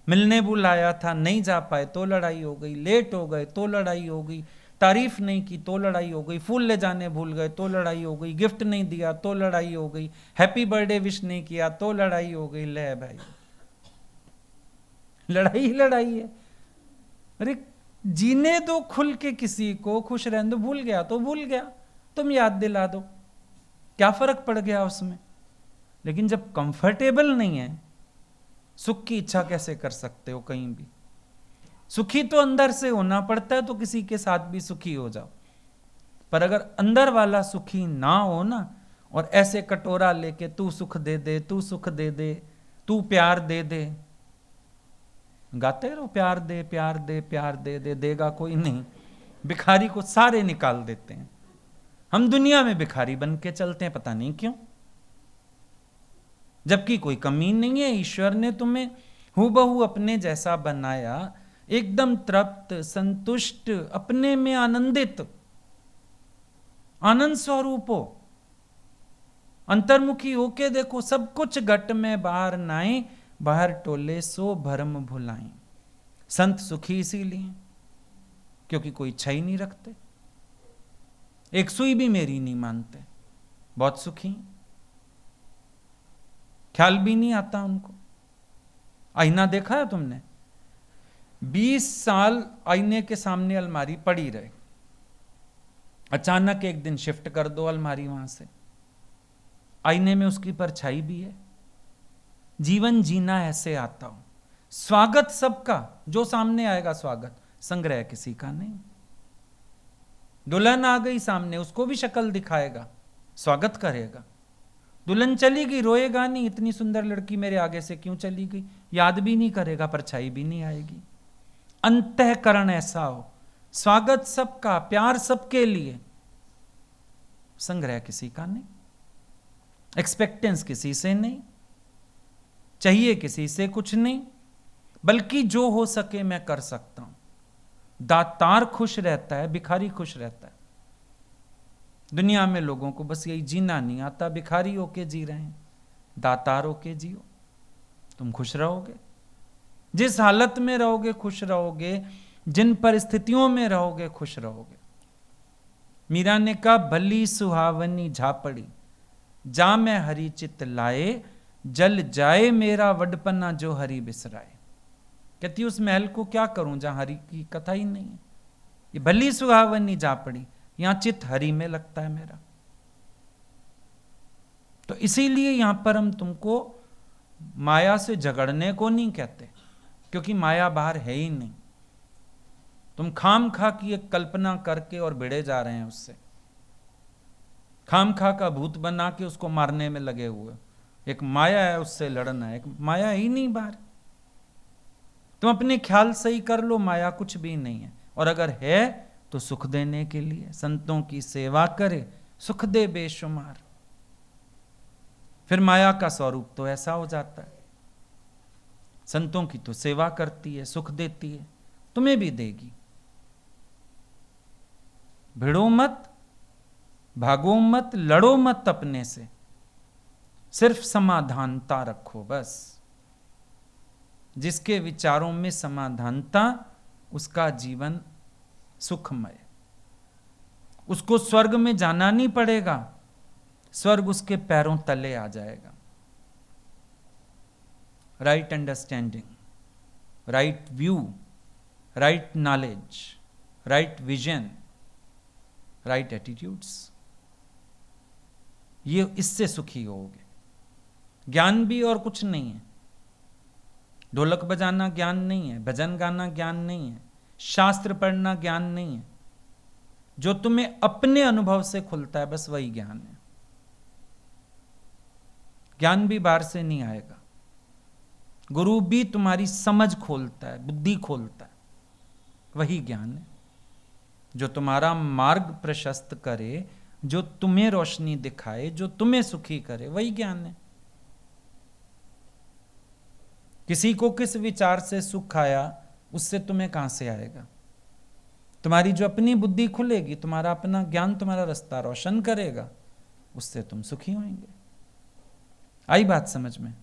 मिलने बुलाया था नहीं जा पाए तो लड़ाई हो गई, लेट हो गए तो लड़ाई हो गई, तारीफ नहीं की तो लड़ाई हो गई, फूल ले जाने भूल गए तो लड़ाई हो गई, गिफ्ट नहीं दिया तो लड़ाई हो गई, हैप्पी बर्थडे विश नहीं किया तो लड़ाई हो गई। ले भाई, लड़ाई ही लड़ाई है। अरे जीने दो खुल के, किसी को खुश रहने दो, भूल गया तो भूल गया, तुम याद दिला दो, क्या फर्क पड़ गया उसमें। लेकिन जब कंफर्टेबल नहीं है, सुख की इच्छा कैसे कर सकते हो कहीं भी? सुखी तो अंदर से होना पड़ता है, तो किसी के साथ भी सुखी हो जाओ। पर अगर अंदर वाला सुखी ना हो ना, और ऐसे कटोरा लेके तू सुख दे दे, तू सुख दे दे, तू प्यार दे दे, गाते रहो प्यार दे प्यार दे प्यार दे दे, देगा कोई नहीं। भिखारी को सारे निकाल देते हैं। हम दुनिया में भिखारी बन के चलते हैं, पता नहीं क्यों, जबकि कोई कमी नहीं है। ईश्वर ने तुम्हें हूबहू अपने जैसा बनाया, एकदम तृप्त, संतुष्ट, अपने में आनंदित, आनंद स्वरूप हो। अंतर्मुखी होके देखो, सब कुछ घट में बाहर नाई, बाहर टोले सो भरम भुलाई। संत सुखी इसीलिए क्योंकि कोई इच्छा ही नहीं रखते, एक सुई भी मेरी नहीं मानते, बहुत सुखी, ख्याल भी नहीं आता उनको। आईना देखा है तुमने? 20 साल आईने के सामने अलमारी पड़ी रहे, अचानक एक दिन शिफ्ट कर दो अलमारी वहां से, आईने में उसकी परछाई भी है। जीवन जीना ऐसे आता हो, स्वागत सबका, जो सामने आएगा स्वागत, संग्रह किसी का नहीं। दुल्हन आ गई सामने, उसको भी शक्ल दिखाएगा, स्वागत करेगा। दुल्हन चली गई, रोएगा नहीं, इतनी सुंदर लड़की मेरे आगे से क्यों चली गई, याद भी नहीं करेगा, परछाई भी नहीं आएगी। अंतःकरण ऐसा हो, स्वागत सबका, प्यार सबके लिए, संग्रह किसी का नहीं, एक्सपेक्टेंस किसी से नहीं, चाहिए किसी से कुछ नहीं, बल्कि जो हो सके मैं कर सकता हूं। दातार खुश रहता है, भिखारी खुश रहता है। दुनिया में लोगों को बस यही जीना नहीं आता, भिखारी होके जी रहे हैं। दातार होके जियो, तुम खुश रहोगे। जिस हालत में रहोगे खुश रहोगे, जिन परिस्थितियों में रहोगे खुश रहोगे। मीरा ने कहा, भली सुहावनी झापड़ी जा मैं हरि चित लाए, जल जाए मेरा वडपना जो हरि बिसराए। कहती उस महल को क्या करूं जहां हरि की कथा ही नहीं है। ये भली सुहावनी झापड़ी, यहां चित हरि में लगता है मेरा। तो इसीलिए यहां पर हम तुमको माया से झगड़ने को नहीं कहते, क्योंकि माया बाहर है ही नहीं। तुम खाम खा की एक कल्पना करके और भिड़े जा रहे हैं उससे, खाम खा का भूत बना के उसको मारने में लगे हुए। एक माया है, उससे लड़ना है, एक माया ही नहीं बाहर। तुम अपने ख्याल सही कर लो, माया कुछ भी नहीं है, और अगर है तो सुख देने के लिए। संतों की सेवा करे, सुख दे बेशुमार। फिर माया का स्वरूप तो ऐसा हो जाता है, संतों की तो सेवा करती है, सुख देती है, तुम्हें भी देगी। भिड़ो मत, भागो मत, लड़ो मत अपने से, सिर्फ समाधानता रखो बस। जिसके विचारों में समाधानता, उसका जीवन सुखमय। उसको स्वर्ग में जाना नहीं पड़ेगा, स्वर्ग उसके पैरों तले आ जाएगा। Right understanding, right view, right knowledge, right vision, right attitudes, ये इससे सुखी होगे। ज्ञान भी और कुछ नहीं है, ढोलक बजाना ज्ञान नहीं है, भजन गाना ज्ञान नहीं है, शास्त्र पढ़ना ज्ञान नहीं है। जो तुम्हें अपने अनुभव से खुलता है बस वही ज्ञान है। ज्ञान भी बाहर से नहीं आएगा, गुरु भी तुम्हारी समझ खोलता है, बुद्धि खोलता है, वही ज्ञान है। जो तुम्हारा मार्ग प्रशस्त करे, जो तुम्हें रोशनी दिखाए, जो तुम्हें सुखी करे, वही ज्ञान है। किसी को किस विचार से सुख आया, उससे तुम्हें कहां से आएगा। तुम्हारी जो अपनी बुद्धि खुलेगी, तुम्हारा अपना ज्ञान तुम्हारा रास्ता रोशन करेगा, उससे तुम सुखी होंगे। आई बात समझ में?